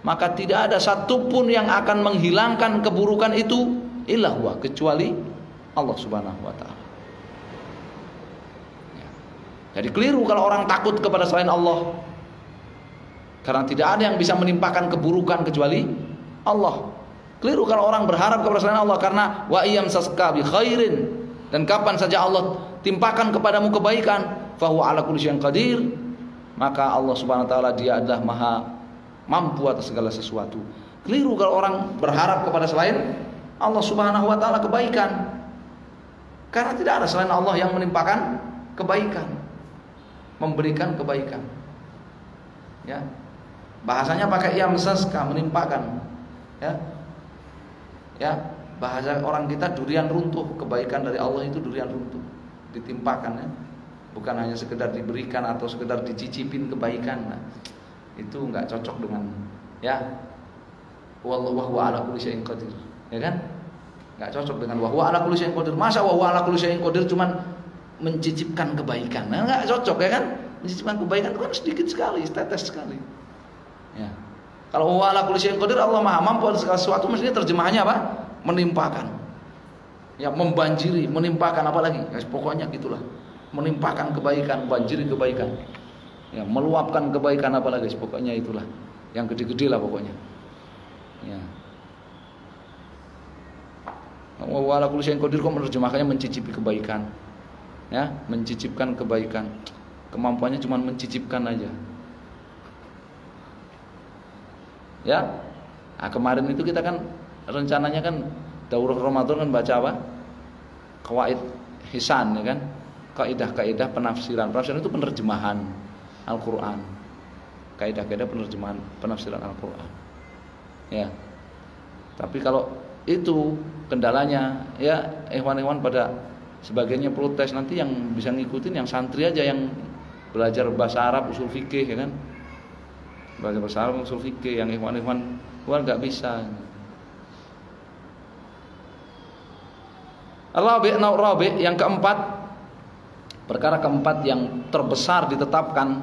maka tidak ada satupun yang akan menghilangkan keburukan itu illa huwa, kecuali Allah Subhanahu wa taala. Jadi keliru kalau orang takut kepada selain Allah, karena tidak ada yang bisa menimpakan keburukan kecuali Allah. Keliru kalau orang berharap kepada selain Allah, karena wa iyamsaska bi khairin, dan kapan saja Allah timpakan kepadamu kebaikan, fahuwa ala kulli syai'in qadir, maka Allah Subhanahu wa taala dia adalah maha mampu atas segala sesuatu. Keliru kalau orang berharap kepada selain Allah Subhanahu wa taala kebaikan, karena tidak ada selain Allah yang menimpakan kebaikan, memberikan kebaikan. Ya, bahasanya pakai yamsaska, menimpakan. Ya, bahasa orang kita durian runtuh. Kebaikan dari Allah itu durian runtuh, ditimpakan, ya. Bukan hanya sekedar diberikan atau sekedar dicicipin kebaikan. Nah, itu enggak cocok dengan, ya, wallahu ala kulli syai'in qadir, ya kan? Enggak cocok dengan wa ala kulli syai'in qadir. Masa wa ala kulli syai'in qadir cuman mencicipkan kebaikan? Nah, enggak cocok, ya kan? Mencicipkan kebaikan itu kan sedikit sekali, tetes sekali. Ya. Kalau wa ala kulli syai'in qadir, Allah Maha mampu atas segala sesuatu, mestinya terjemahannya apa? Menimpakan. Ya, membanjiri, menimpakan, apalagi? Ya, pokoknya gitulah. Menimpakan kebaikan, banjiri kebaikan. Ya, meluapkan kebaikan, apalagi? Pokoknya itulah. Yang gede-gede lah pokoknya. Ya. Wa ala kulli syai'in qadir kok menerjemahkannya mencicipi kebaikan. Ya, mencicipkan kebaikan. Kemampuannya cuma mencicipkan aja. Ya. Nah, kemarin itu kita kan rencananya kan daurah Ramadan kan baca apa? Qawaid Hisan, ya kan? Kaidah-kaidah penafsiran. Penafsiran itu penerjemahan Al-Qur'an. Kaidah-kaidah penafsiran Al-Qur'an. Ya. Tapi kalau itu kendalanya, ya, ikhwan-ikhwan pada sebagiannya protes, nanti yang bisa ngikutin yang santri aja yang belajar bahasa Arab, usul fikih, ya kan? Belajar bahasa Arab usul fikih, yang ikhwan-ikhwan luar nggak bisa. Rabi' yang keempat, perkara keempat yang terbesar ditetapkan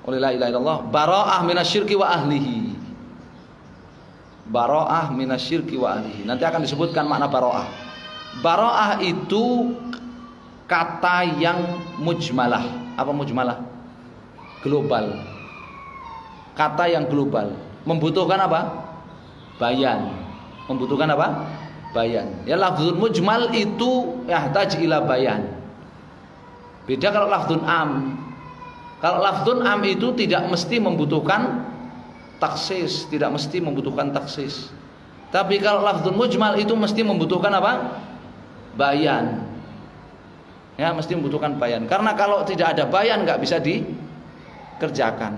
oleh la ilaha illallah, bara'ah minasyirki wa ahlihi. Bara'ah minasyirki wa ahlihi. Nanti akan disebutkan makna bara'ah. Bara'ah itu kata yang mujmalah. Apa mujmalah? Global. Kata yang global. Membutuhkan apa? Bayan. Membutuhkan apa? Bayan. Ya, lafzul mujmal itu yahtaj ila bayan. Beda kalau lafzun am. Kalau lafzun am itu tidak mesti membutuhkan taksis, tidak mesti membutuhkan taksis. Tapi kalau lafzun mujmal itu mesti membutuhkan apa? Bayan. Ya, mesti membutuhkan bayan. Karena kalau tidak ada bayan nggak bisa dikerjakan.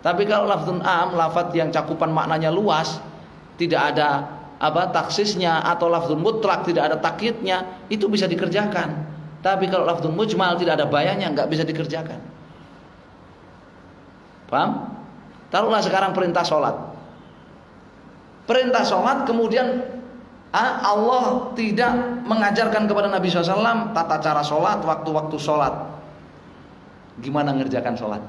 Tapi kalau lafzun am, lafaz yang cakupan maknanya luas, tidak ada apa taksisnya, atau lafzun mutlak tidak ada takyidnya, itu bisa dikerjakan. Tapi kalau lafzun mujmal tidak ada bayannya, nggak bisa dikerjakan. Paham? Taruhlah sekarang perintah sholat. Perintah sholat kemudian Allah tidak mengajarkan kepada Nabi SAW tata cara sholat, waktu-waktu sholat. Gimana ngerjakan sholat?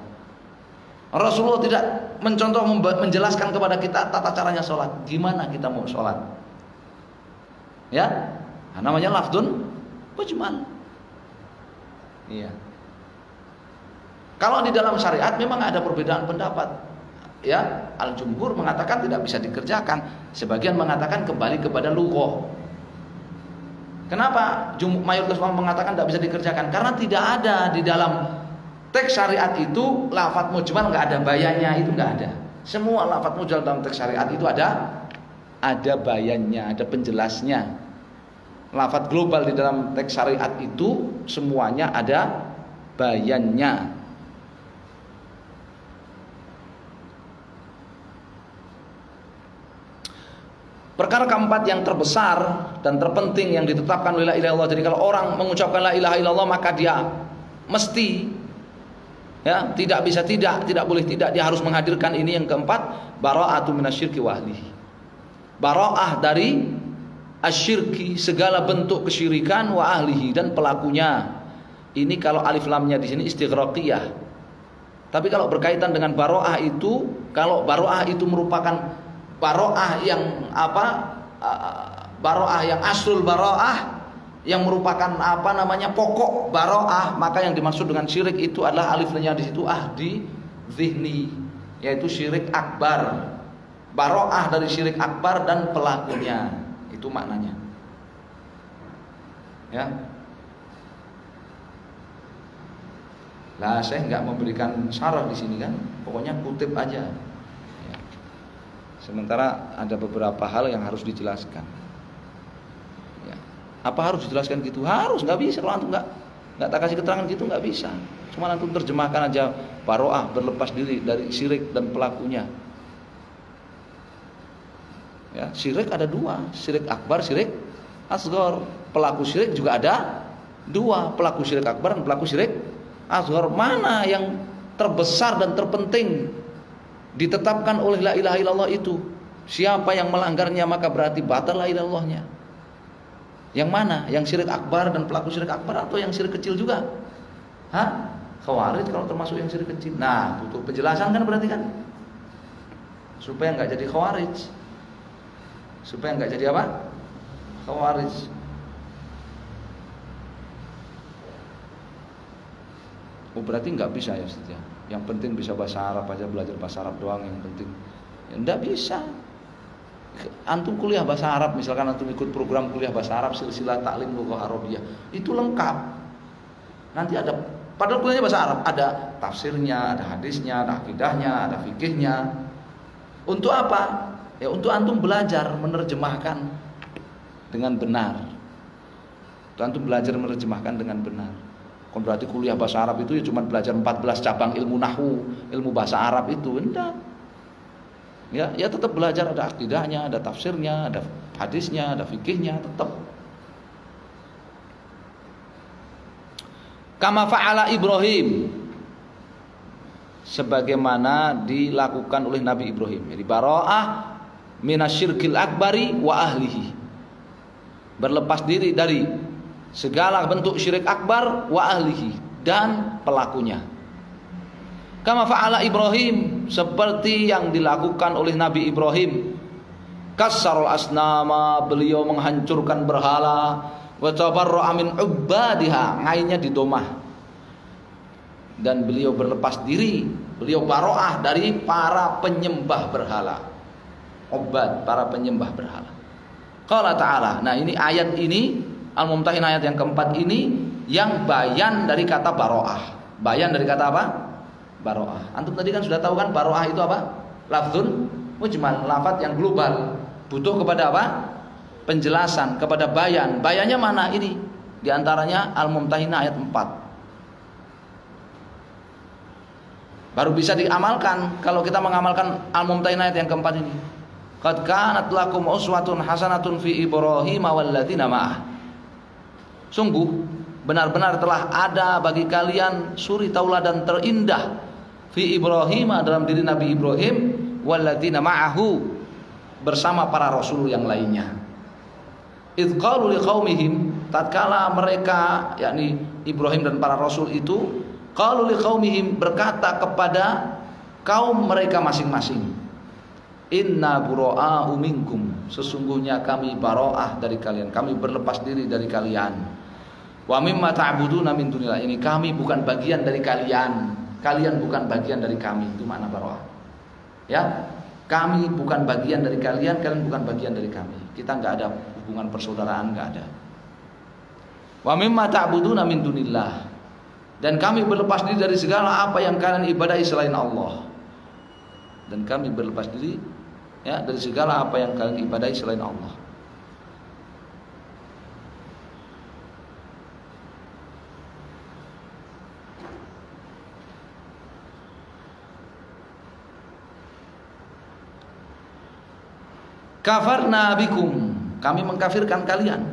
Rasulullah tidak mencontoh, menjelaskan kepada kita tata caranya sholat. Gimana kita mau sholat? Ya, namanya lafzun mujmal. Iya. Kalau di dalam syariat memang ada perbedaan pendapat. Ya, al-jumhur mengatakan tidak bisa dikerjakan, sebagian mengatakan kembali kepada lughah. Kenapa mayoritas ulama mengatakan tidak bisa dikerjakan? Karena tidak ada di dalam teks syariat itu lafaz mujmal, nggak ada bayannya, itu nggak ada. Semua lafaz mujmal dalam teks syariat itu ada bayannya, ada penjelasnya. Lafaz global di dalam teks syariat itu semuanya ada bayannya. Perkara keempat yang terbesar dan terpenting yang ditetapkan oleh la ilaha illallah. Jadi kalau orang mengucapkan la ilaha illallah, maka dia mesti, ya, tidak bisa tidak boleh tidak, dia harus menghadirkan ini yang keempat, bara'atu minasyirki wa ahlihi. Bara'ah dari asyirki, segala bentuk kesyirikan, wa ahlihi, dan pelakunya. Ini kalau alif lamnya di sini istighraqiyah. Tapi kalau berkaitan dengan bara'ah itu, kalau bara'ah itu merupakan bara'ah yang apa? Bara'ah yang aslul bara'ah, yang merupakan apa namanya pokok bara'ah, maka yang dimaksud dengan syirik itu adalah alifnya di situ ahdi zihni, yaitu syirik akbar. Bara'ah dari syirik akbar dan pelakunya, itu maknanya. Ya. Lah saya nggak memberikan syarah di sini kan, pokoknya kutip aja. Sementara ada beberapa hal yang harus dijelaskan. Ya. Apa harus dijelaskan gitu? Harus, nggak bisa kalau antum nggak tak kasih keterangan gitu, nggak bisa. Cuma antum terjemahkan aja bara'ah, berlepas diri dari syirik dan pelakunya. Ya, syirik ada dua, syirik akbar, syirik asghar. Pelaku syirik juga ada dua, pelaku syirik akbar dan pelaku syirik asghar. Mana yang terbesar dan terpenting ditetapkan oleh la ilaha illallah itu? Siapa yang melanggarnya maka berarti batal la ilaha illallahnya. Yang mana? Yang syirik akbar dan pelaku syirik akbar, atau yang syirik kecil juga? Hah? Khawarij kalau termasuk yang syirik kecil. Nah, butuh penjelasan kan berarti kan? Supaya nggak jadi khawarij. Supaya nggak jadi apa? Khawarij. Oh, berarti nggak bisa ya Ustaz ya? Yang penting bisa bahasa Arab aja, belajar bahasa Arab doang yang penting. Ya, enggak bisa. Antum kuliah bahasa Arab, misalkan antum ikut program kuliah bahasa Arab silsilah taklim lughah Arabiyah, itu lengkap. Nanti ada, padahal kuliahnya bahasa Arab, ada tafsirnya, ada hadisnya, ada akidahnya, ada fikihnya. Untuk apa? Ya untuk antum belajar menerjemahkan dengan benar. Untuk antum belajar menerjemahkan dengan benar. Kon berarti kuliah bahasa Arab itu ya cuma belajar 14 cabang ilmu nahwu, ilmu bahasa Arab itu, enggak. Ya tetap belajar, ada akidahnya, ada tafsirnya, ada hadisnya, ada fikihnya, tetap. Kama fa'ala Ibrahim. sebagaimana dilakukan oleh Nabi Ibrahim. Jadi bara'ah minasyirkil akbari wa ahlihi, berlepas diri dari segala bentuk syirik akbar wa ahlihi, dan pelakunya. Kama fa'ala Ibrahim, seperti yang dilakukan oleh Nabi Ibrahim. Kassarul asnama, beliau menghancurkan berhala. Wa tabarra'a min ubbadiha, ngainnya didomah. Dan beliau berlepas diri, beliau baro'ah dari para penyembah berhala. Ubbad, para penyembah berhala. Qala ta'ala, nah ini ayat ini Al-Mumtahin ayat yang keempat ini yang bayan dari kata baro'ah. Bayan dari kata apa? Baro'ah. Antum tadi kan sudah tahu kan baro'ah itu apa? Lafzun mujmal, lafaz yang global. Butuh kepada apa? Penjelasan, kepada bayan. Bayannya mana ini? Di antaranya Al-Mumtahin ayat 4. Baru bisa diamalkan kalau kita mengamalkan Al-Mumtahin ayat yang keempat ini. Qad kanat lakum uswatun hasanatun fi Ibrahim walladzina ma'ah. Sungguh benar-benar telah ada bagi kalian suri tauladan terindah fi Ibrahim, dalam diri Nabi Ibrahim, walladzina ma'ahu, bersama para rasul yang lainnya. Idz qalu liqaumihim, tatkala mereka yakni Ibrahim dan para rasul itu qalu liqaumihim, berkata kepada kaum mereka masing-masing, inna bura'a'u minkum, sesungguhnya kami bara'ah dari kalian, kami berlepas diri dari kalian. Wa mimma ta'buduna min dunillah, ini kami bukan bagian dari kalian, kalian bukan bagian dari kami. Itu makna bara'ah. Ya, kami bukan bagian dari kalian, kalian bukan bagian dari kami. Kita enggak ada hubungan persaudaraan, enggak ada. Wa mimma ta'buduna min dunillah, dan kami berlepas diri dari segala apa yang kalian ibadahi selain Allah. Dan kami berlepas diri ya dari segala apa yang kalian ibadahi selain Allah. Kafarna bikum, kami mengkafirkan kalian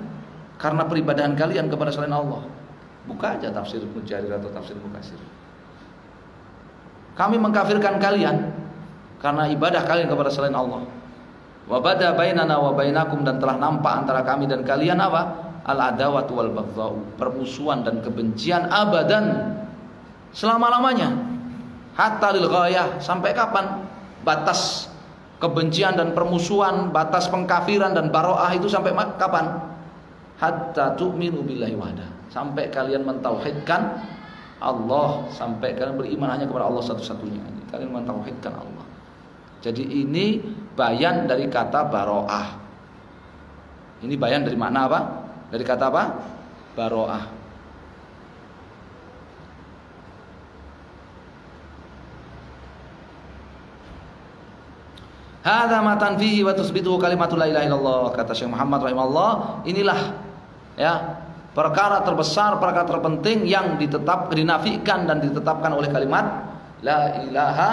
karena peribadahan kalian kepada selain Allah. Buka aja tafsir Mujarir atau tafsir Mukatsir. Kami mengkafirkan kalian karena ibadah kalian kepada selain Allah. Wa bada bainana wa bainakum, dan telah nampak antara kami dan kalian apa? Al-adawatu wal baghdha'u, permusuhan dan kebencian abadan, selama-lamanya. Hatta lil ghayah, sampai kapan? Batas kebencian dan permusuhan, batas pengkafiran dan baro'ah itu sampai kapan? Hatta tu'minu billahi wahda, sampai kalian mentauhidkan Allah, sampai kalian beriman hanya kepada Allah satu-satunya. Kalian mentauhidkan Allah. Jadi ini bayan dari kata baro'ah. Ini bayan dari makna apa? Dari kata apa? Baro'ah. Hadza ma tanfihi wa tusbituhu kalimatul la ilaha illallah, kata Syekh Muhammad rahimahullah. Inilah ya perkara terbesar, perkara terpenting yang dinafikan dan ditetapkan oleh kalimat la ilaha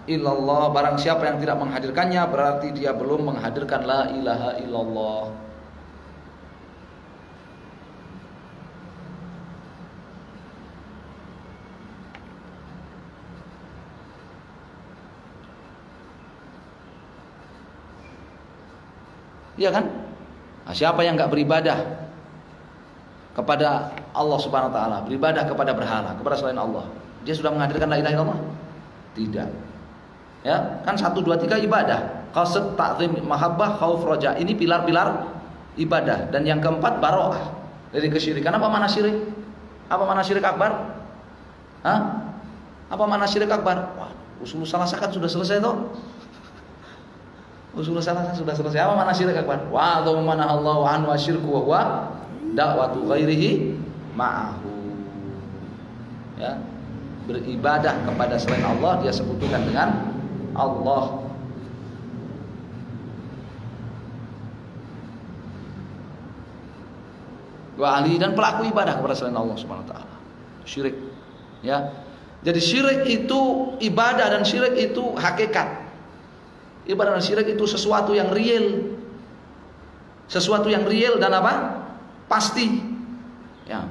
illallah. Barang siapa yang tidak menghadirkannya berarti dia belum menghadirkan la ilaha illallah. Iya kan? Nah, siapa yang enggak beribadah kepada Allah Subhanahu wa taala, beribadah kepada berhala, kepada selain Allah, dia sudah menghadirkan la ilaha illallah? Tidak. Ya, kan 1 2 3 ibadah. Qasd, ta'zim, mahabbah, khauf, raja. Ini pilar-pilar ibadah. Dan yang keempat baro'ah dari kesyirikan. Apa makna syirik? Apa makna syirik akbar? Hah? Apa makna syirik akbar? Wah, usul salasah kan sudah selesai toh. Usul salasah sudah selesai. Apa makna syirik akbar? Wa adzu mana Allah wa an wa syirku wa huwa da'watu ghairihi ma'ahu. Ya, beribadah kepada selain Allah dia sekutukan dengan Allah. Wa ali, dan pelaku ibadah kepada selain Allah Subhanahu wa taala. Syirik. Ya. Jadi syirik itu ibadah dan syirik itu hakikat. Ibadah dan syirik itu sesuatu yang real. Sesuatu yang real dan apa? Pasti. Ya.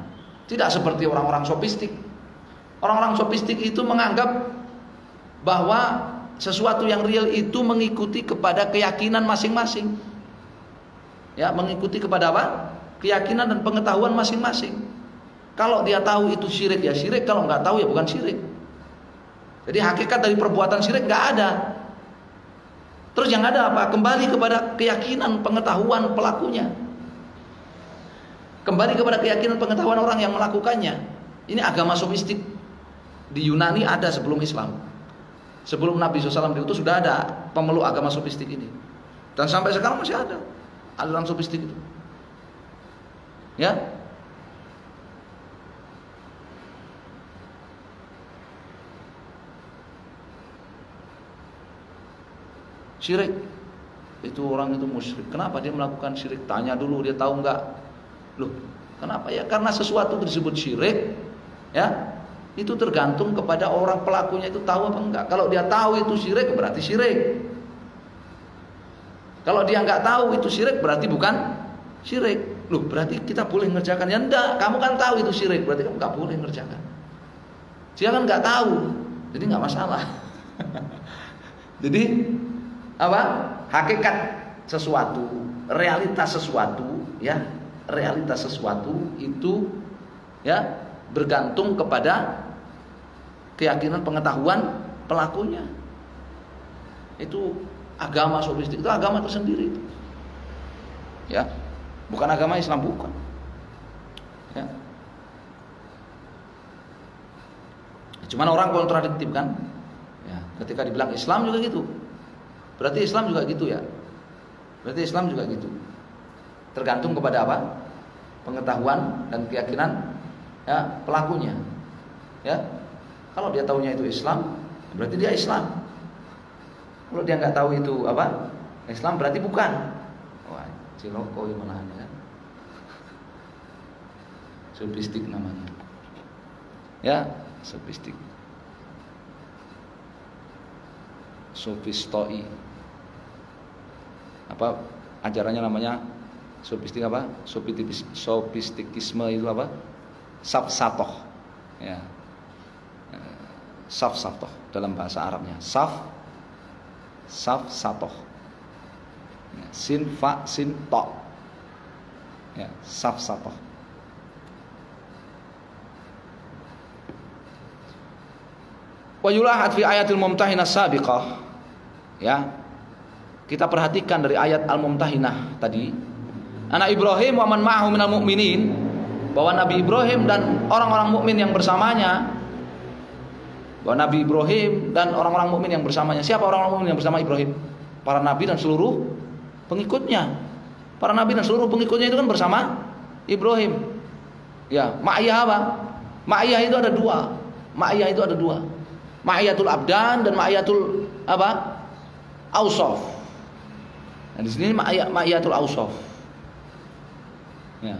Tidak seperti orang-orang sofistik. Orang-orang sofistik itu menganggap bahwa sesuatu yang real itu mengikuti kepada keyakinan masing-masing. Ya, mengikuti kepada apa? Keyakinan dan pengetahuan masing-masing. Kalau dia tahu itu syirik ya syirik, kalau nggak tahu ya bukan syirik. Jadi hakikat dari perbuatan syirik nggak ada. Terus yang ada apa? Kembali kepada keyakinan pengetahuan pelakunya. Kembali kepada keyakinan pengetahuan orang yang melakukannya. Ini agama sofistik. Di Yunani ada sebelum Islam. Sebelum Nabi SAW diutus sudah ada pemeluk agama sofistik ini. Dan sampai sekarang masih ada aliran sofistik itu. Ya. Syirik itu orang itu musyrik. Kenapa dia melakukan syirik? Tanya dulu dia tahu enggak? Loh, kenapa ya? Karena sesuatu disebut syirik, ya itu tergantung kepada orang pelakunya itu tahu apa enggak. Kalau dia tahu itu syirik berarti syirik. Kalau dia enggak tahu itu syirik berarti bukan syirik. Loh, berarti kita boleh ngerjakan? Ya enggak, kamu kan tahu itu syirik, berarti kamu enggak boleh ngerjakan. Dia kan enggak tahu, jadi enggak masalah. Jadi apa? Hakikat sesuatu, realitas sesuatu, ya, realitas sesuatu itu ya bergantung kepada keyakinan pengetahuan pelakunya. Itu agama sofistik, itu agama tersendiri itu. Ya. Bukan agama Islam, bukan. Ya. Cuman orang kontradiktif kan? Ya, ketika dibilang Islam juga gitu. Berarti Islam juga gitu ya. Berarti Islam juga gitu. Tergantung kepada apa? Pengetahuan dan keyakinan ya pelakunya. Ya. Kalau dia tahunya itu Islam, berarti dia Islam. Kalau dia nggak tahu itu apa? Islam berarti bukan. Wah, ciloko gimana kan? Sofistik namanya. Ya, sofistik. Sofistoi. Apa ajarannya namanya sofistik apa? Sofistikisme itu apa? Safsatoh. Ya. Safsatoh dalam bahasa Arabnya. Safsatoh. Ya. Sin fa sin to. Ya, safsatoh. Wa yulahat fi ayatil mumtahinah sabiqah. Ya. Kita perhatikan dari ayat Al-Mumtahinah tadi. Anak Ibrahim wa man ma'ahu minal mu'minin, bahwa Nabi Ibrahim dan orang-orang mukmin yang bersamanya, bahwa Nabi Ibrahim dan orang-orang mukmin yang bersamanya. Siapa orang-orang mukmin yang bersama Ibrahim? Para nabi dan seluruh pengikutnya. Para nabi dan seluruh pengikutnya itu kan bersama Ibrahim. Ya, ma'iyah apa? Ma'iyah itu ada dua. Ma'iyah itu ada dua. Ma'iyatul abdan dan ma'iyatul apa? Ausaf. Nah, di sini ma'iyatul ausaf. Ya.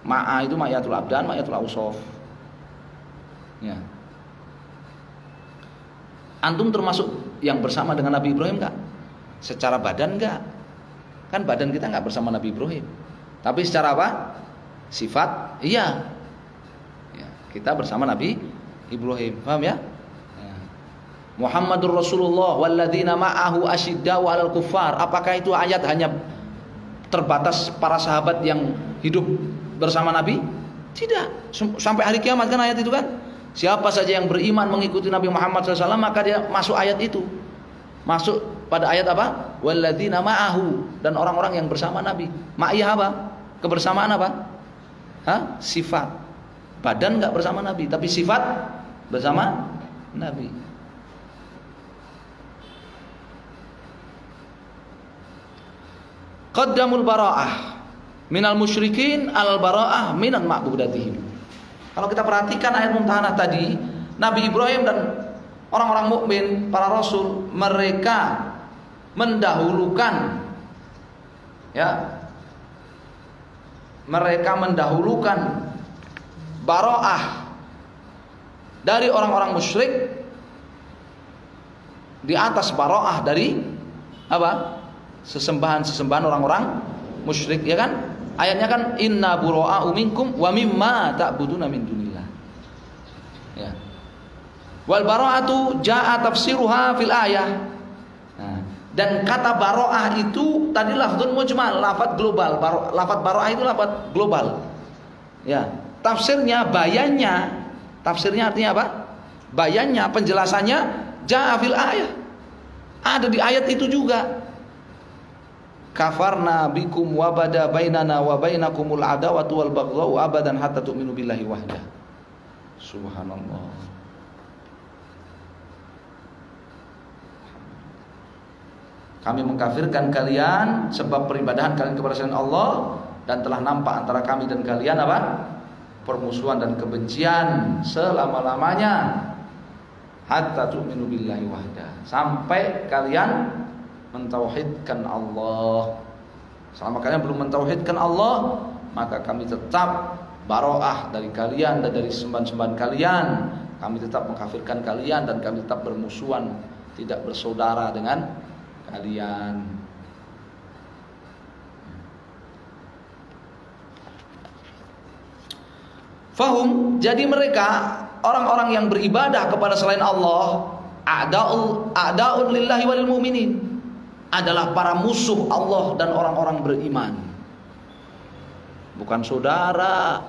Ma'a itu ma'iyatul abdan, ma'iyatul ausaf. Ya. Antum termasuk yang bersama dengan Nabi Ibrahim enggak? Secara badan enggak? Kan badan kita enggak bersama Nabi Ibrahim. Tapi secara apa? Sifat, iya. Ya, kita bersama Nabi Ibrahim. Paham ya? Muhammadur Rasulullah walladzina ma'ahu asyiddau 'alal kuffar. Apakah itu ayat hanya terbatas para sahabat yang hidup bersama Nabi? Tidak. Sampai hari kiamat kan ayat itu kan. Siapa saja yang beriman mengikuti Nabi Muhammad SAW maka dia masuk ayat itu. Masuk pada ayat apa? Walladzina ma'ahu, dan orang-orang yang bersama Nabi. Ma'iyah apa? Kebersamaan apa? Hah? Sifat. Badan enggak bersama Nabi, tapi sifat bersama Nabi. Qaddamul bara'ah minal musyrikin al bara'ah minal ma'budatihim. Kalau kita perhatikan ayat Mumtahanah tadi, Nabi Ibrahim dan orang-orang mukmin, para rasul, mereka mendahulukan ya. Mereka mendahulukan bara'ah dari orang-orang musyrik di atas bara'ah dari apa? Sesembahan orang-orang musyrik, ya kan? Ayatnya kan inna bura'a'u minkum wa mimma ta'buduna min dunillah. Ya. Wal bara'atu jaa tafsiruha fil ayah. Nah, dan kata bara'ah itu tadi lafdzun mujmal, lafadz global. Lafadz bara'ah itu lafadz global. Ya, tafsirnya, bayannya, tafsirnya artinya apa? Bayannya, penjelasannya jaa fil ayah. Ada di ayat itu juga. Kafarna bikum wa bada bainana wa bainakumul adawatu wal baghdha'u abadan hatta tu'minu billahi wahdah. Subhanallah. Kami mengkafirkan kalian sebab peribadahan kalian kepada selain Allah, dan telah nampak antara kami dan kalian apa? Permusuhan dan kebencian selama-lamanya. Hatta tu'minu billahi wahda. Sampai kalian mentauhidkan Allah. Selama kalian belum mentauhidkan Allah, maka kami tetap baro'ah dari kalian dan dari sembahan-sembahan kalian. Kami tetap mengkafirkan kalian dan kami tetap bermusuhan, tidak bersaudara dengan kalian. Fahum, jadi mereka orang-orang yang beribadah kepada selain Allah, a'da'un lillahi walil mu'minin, adalah para musuh Allah dan orang-orang beriman. Bukan saudara,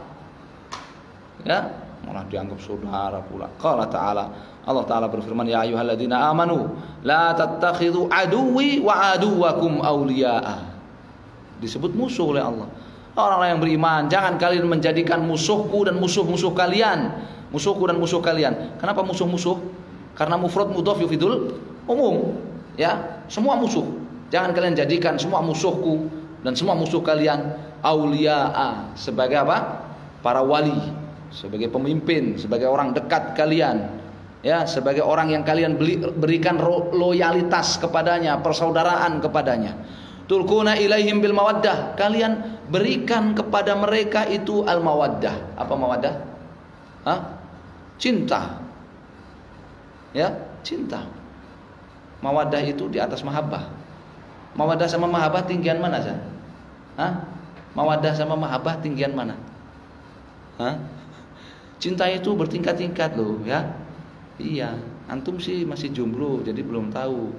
ya, malah dianggap saudara pula. Qala ta'ala, Allah Ta'ala berfirman, ya ayyuhalladzina amanu la tattakhidhu aduwwi wa aduwwakum awliya'a. Disebut musuh oleh Allah. Orang-orang yang beriman, jangan kalian menjadikan musuhku dan musuh-musuh kalian. Musuhku dan musuh kalian. Kenapa musuh-musuh? Karena mufrad mudhaf yufidul umum. Ya, semua musuh. Jangan kalian jadikan semua musuhku dan semua musuh kalian awliya'a, sebagai apa? Para wali, sebagai pemimpin, sebagai orang dekat kalian. Ya, sebagai orang yang kalian berikan loyalitas kepadanya, persaudaraan kepadanya. Tulquna ilaihim bil mawaddah, kalian berikan kepada mereka itu al mawaddah. Apa mawaddah? Hah? Cinta. Ya, cinta. Mawaddah itu di atas mahabbah. Mawaddah sama mahabbah tinggian mana, Zan? Hah? Mawaddah sama mahabbah tinggian mana? Hah? Cinta itu bertingkat-tingkat loh, ya. Iya, antum sih masih jomblo jadi belum tahu.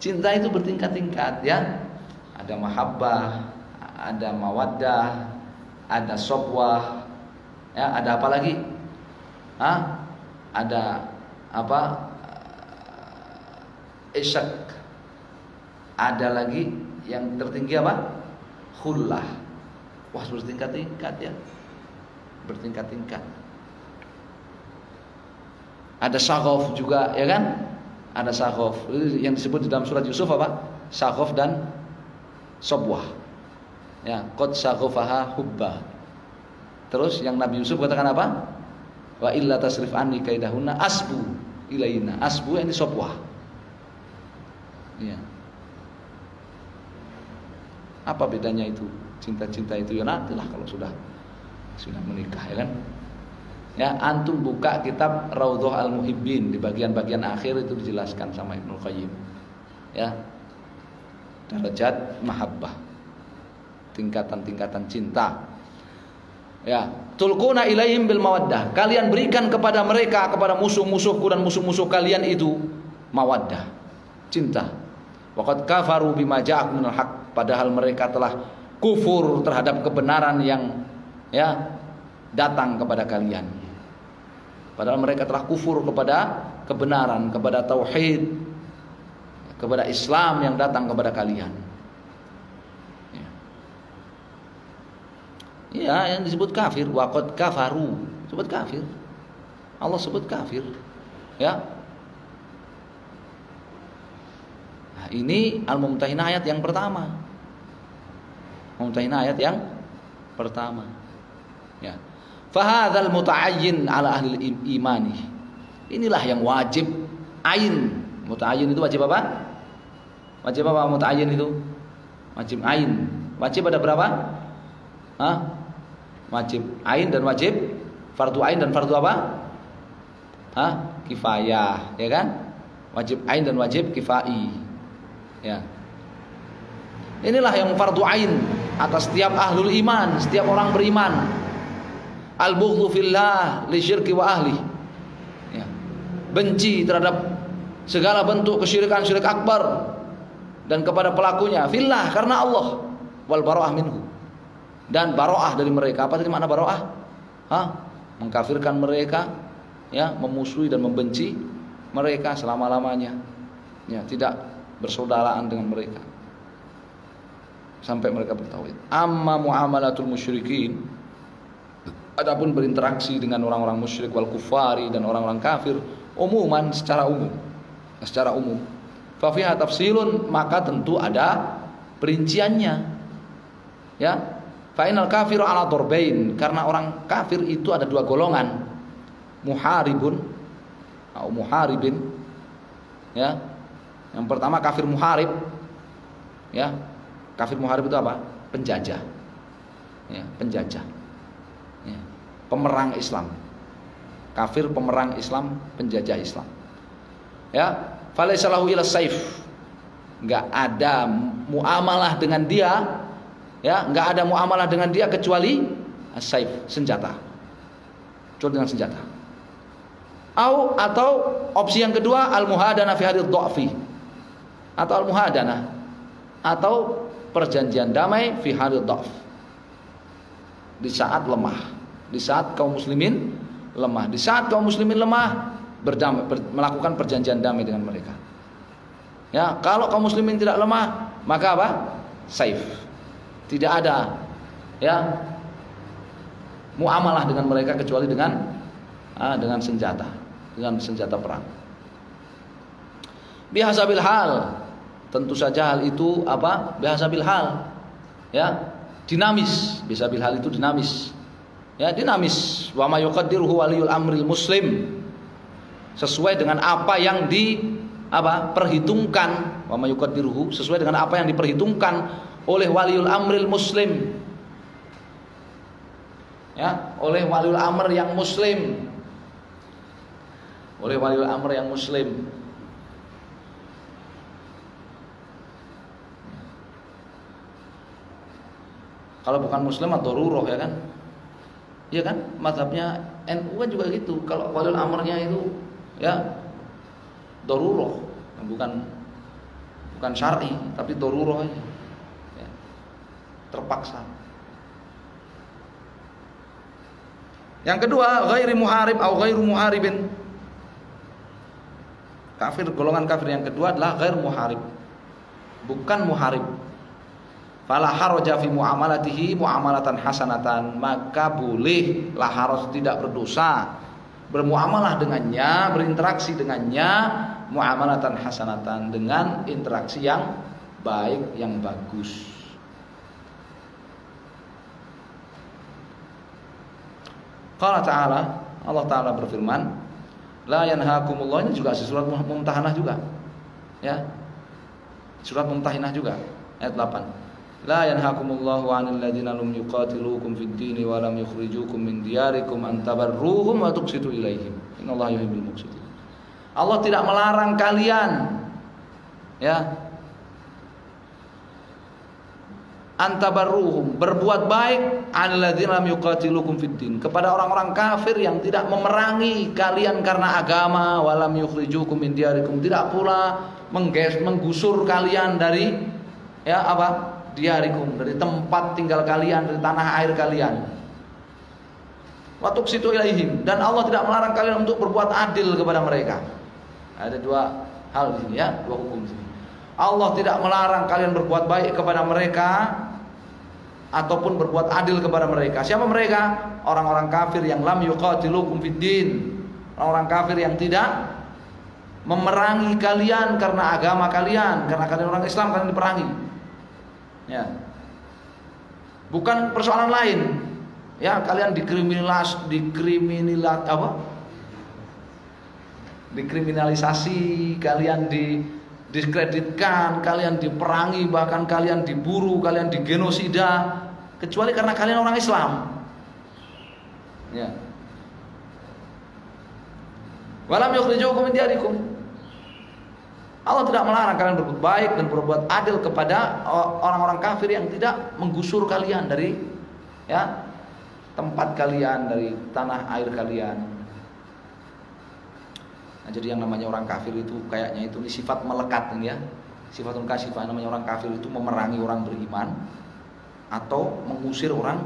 Cinta itu bertingkat-tingkat, ya. Ada mahabbah, ada mawaddah, ada sobwah, ya, ada apa lagi? Hah? Ada apa? Isyak. Ada lagi yang tertinggi apa? Khullah. Wah, bertingkat-tingkat ya. Bertingkat-tingkat. Ada syaghaf juga, ya kan? Ada syaghaf. Yang disebut di dalam surat Yusuf apa? Syaghaf dan sobwah. Ya, qad syaghafaha hubba. Terus yang Nabi Yusuf katakan apa? Wa illa tasrif anni kaidahunna asbu ilaina. Asbu ini sobwah. Ya. Apa bedanya itu? Cinta-cinta itu ya nantilah kalau sudah menikah, ya kan? Ya, antum buka kitab Raudhah Al-Muhibbin, di bagian-bagian akhir itu dijelaskan sama Ibnu Qayyim. Ya. Darajat mahabbah. Tingkatan-tingkatan cinta. Ya, tulquna ilaihim bil mawaddah. Kalian berikan kepada mereka, kepada musuh-musuhku dan musuh-musuh kalian itu mawaddah, cinta. Waqad kafaru bima ja'akum minal haq, padahal mereka telah kufur terhadap kebenaran yang ya datang kepada kalian. Padahal mereka telah kufur kepada kebenaran, kepada tauhid, kepada Islam yang datang kepada kalian. Ya, yang disebut kafir, waqad kafaru, sebut kafir. Allah sebut kafir. Ya. Nah, ini Al-Mumtahinah ayat yang pertama. Mumtahinah ayat yang pertama. Ya. Fahadzal muta'ayyin ala ahli imani. Inilah yang wajib ain. Muta'ayyin itu wajib apa? Wajib apa muta'ayyin itu? Wajib ain. Wajib ada berapa? Hah? Wajib ain dan wajib fardu ain dan fardu apa? Hah? Kifayah, ya kan? Wajib ain dan wajib kifai. Ya. Inilah yang fardu ain atas setiap ahlul iman, setiap orang beriman. Al-bughdhu fillah li syirki wa ahli. benci terhadap segala bentuk kesyirikan, syirik akbar, dan kepada pelakunya fillah, karena Allah, wal bara'ah minhu, dan bara'ah dari mereka. Apa tadi makna bara'ah? Mengkafirkan mereka, ya, memusuhi dan membenci mereka selama-lamanya, ya, tidak bersaudaraan dengan mereka sampai mereka bertauhid. Amma muamalatul musyrikin, adapun berinteraksi dengan orang-orang musyrik wal kufari dan orang-orang kafir umuman, secara umum, fa fiha tafsilun, maka tentu ada perinciannya, ya. Fa inal kafiru ala darbain, karena orang kafir itu ada dua golongan, muharibun atau muharibin, ya. Yang pertama kafir muharib, ya. Kafir muharib itu apa? Penjajah, ya, penjajah, ya, pemerang Islam. Kafir pemerang Islam, penjajah Islam, ya. Falaysa lahu ila saif, enggak ada muamalah dengan dia, ya, enggak ada muamalah dengan dia kecuali as-saif, senjata, kecuali dengan senjata. Atau opsi yang kedua, al-muhadana fi hadith dha'fi, atau al-muhadana, atau perjanjian damai fi hadith dha'f, di saat lemah, di saat kaum muslimin lemah, di saat kaum muslimin lemah, melakukan perjanjian damai dengan mereka. Ya, kalau kaum muslimin tidak lemah, maka apa? Saif. Tidak ada, ya, muamalah dengan mereka kecuali dengan senjata, dengan senjata perang. Bihasabil hal, tentu saja hal itu apa? Bihasabil hal, ya, dinamis. Bihasabil hal itu dinamis, ya, dinamis. Wa ma yuqaddiruhu waliyul amril muslim, sesuai dengan apa yang perhitungkan, wa ma yuqaddiruhu, sesuai dengan apa yang diperhitungkan oleh waliul amril muslim, ya, oleh waliul amr yang muslim, oleh waliul amr yang muslim. Kalau bukan muslim atau daruroh, ya kan? Iya kan? Mazhabnya NU kan juga gitu. Kalau waliul amrnya itu, ya, daruroh, bukan syar'i, tapi daruroh aja, ya, terpaksa. Yang kedua, ghairi muharib atau ghairu muharibin. Kafir, golongan kafir yang kedua adalah ghair muharib, bukan muharib. Fala haraja fi muamalatihi muamalatan hasanatan, maka boleh, la haraj, tidak berdosa, bermuamalah dengannya, berinteraksi dengannya, muamalatan hasanatan, dengan interaksi yang baik, yang bagus. Qala ta'ala, Allah Ta'ala berfirman, la yanhaakumullah, ini juga surat Mumtahanah juga, ya, surat Mumtahanah juga, ayat 8. La yanhaakumullahu 'anil ladzina lam yuqatilukum fid dini wa lam yukhrijukum min diyarikum an tabarruhum wa tuqsitu ilaihim, innallaha yuhibbul muqsitin. Allah tidak melarang kalian, ya, antabarruhum, berbuat baik, alladzina lam yuqatilukum fid din, kepada orang-orang kafir yang tidak memerangi kalian karena agama, walam yukhrijukum min diyarikum, tidak pula menggusur kalian dari, ya, diyarikum, dari tempat tinggal kalian, dari tanah air kalian. Wa tuqsitu ilaihim, dan Allah tidak melarang kalian untuk berbuat adil kepada mereka. Ada dua hal di sini, ya, dua hukum di sini. Allah tidak melarang kalian berbuat baik kepada mereka ataupun berbuat adil kepada mereka. Siapa mereka? Orang-orang kafir yang lam yuqatilukum fid din, orang-orang kafir yang tidak memerangi kalian karena agama kalian, karena kalian orang Islam, kalian diperangi, ya. Bukan persoalan lain, ya, kalian dikriminalisasi, kalian diskreditkan, kalian diperangi, bahkan kalian diburu, kalian digenosida, kecuali karena kalian orang Islam, ya. Walam yukhrijukum min diyarikum, Allah tidak melarang kalian berbuat baik dan berbuat adil kepada orang-orang kafir yang tidak menggusur kalian dari, ya, tempat kalian, dari tanah air kalian. Nah, jadi yang namanya orang kafir itu kayaknya itu sifat melekat ini ya. Sifatun kasifah, namanya orang kafir itu memerangi orang beriman atau mengusir orang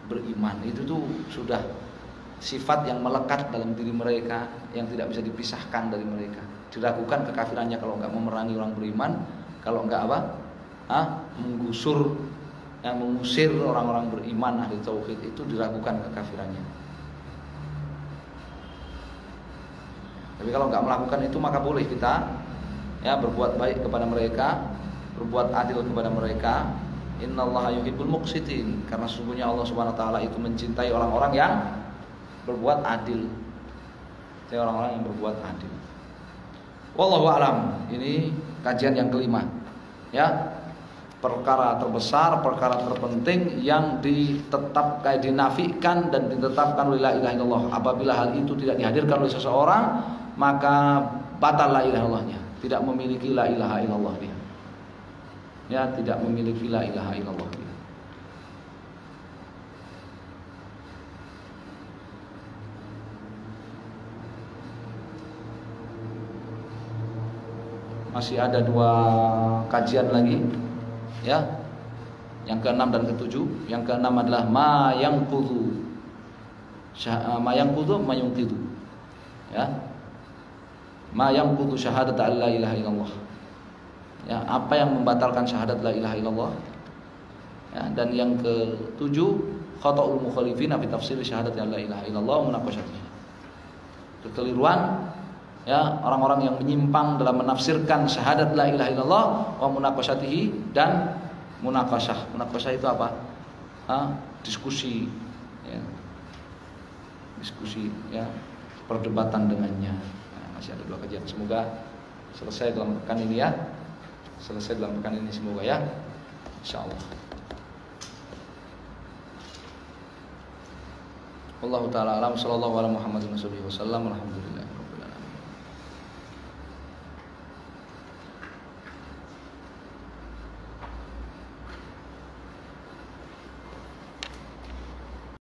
beriman. Itu tuh sudah sifat yang melekat dalam diri mereka, yang tidak bisa dipisahkan dari mereka. Diragukan kekafirannya kalau enggak memerangi orang beriman, kalau enggak apa? Menggusur, mengusir orang-orang beriman ahli tauhid, itu diragukan kekafirannya. Tapi kalau enggak melakukan itu maka boleh kita berbuat baik kepada mereka, berbuat adil kepada mereka. Innallaha yuhibbul muqsitin, karena sesungguhnya Allah Subhanahu wa taala itu mencintai orang-orang yang berbuat adil. Orang-orang yang berbuat adil. Wallahu a'lam. Ini kajian yang kelima. Ya. Perkara terbesar, perkara terpenting yang dinafikan dan ditetapkan oleh la ilaha illallah. Apabila hal itu tidak dihadirkan oleh seseorang, maka batal la ilaha illallahnya. Tidak memiliki la ilaha illallah dia. Ya, tidak memiliki la ilaha illallah dia. Masih ada 2 kajian lagi. Ya. Yang ke-6 dan ke-7. Yang ke-6 adalah ma yanqudhu mayunqidhu. Ya. Ma yanqudhu syahadat la ilaha illallah. Ya, apa yang membatalkan syahadat la ilaha illallah. Ya, dan yang ke-7 khata'ul mukhalifin fi tafsir syahadat la ilaha illallah munaqashatiha. Kekeliruan ya orang-orang yang menyimpang dalam menafsirkan syahadat la ilaha illallah wa munaqashatihi, dan munaqashah. Munaqashah itu apa? Diskusi ya. Diskusi ya, perdebatan dengannya. Masih ada 2 kajian. Semoga selesai dalam pekan ini ya. Selesai dalam pekan ini semoga ya. Insyaallah. Wallahu taala alam, sallallahu ala Muhammadin wasallam. Alhamdulillah.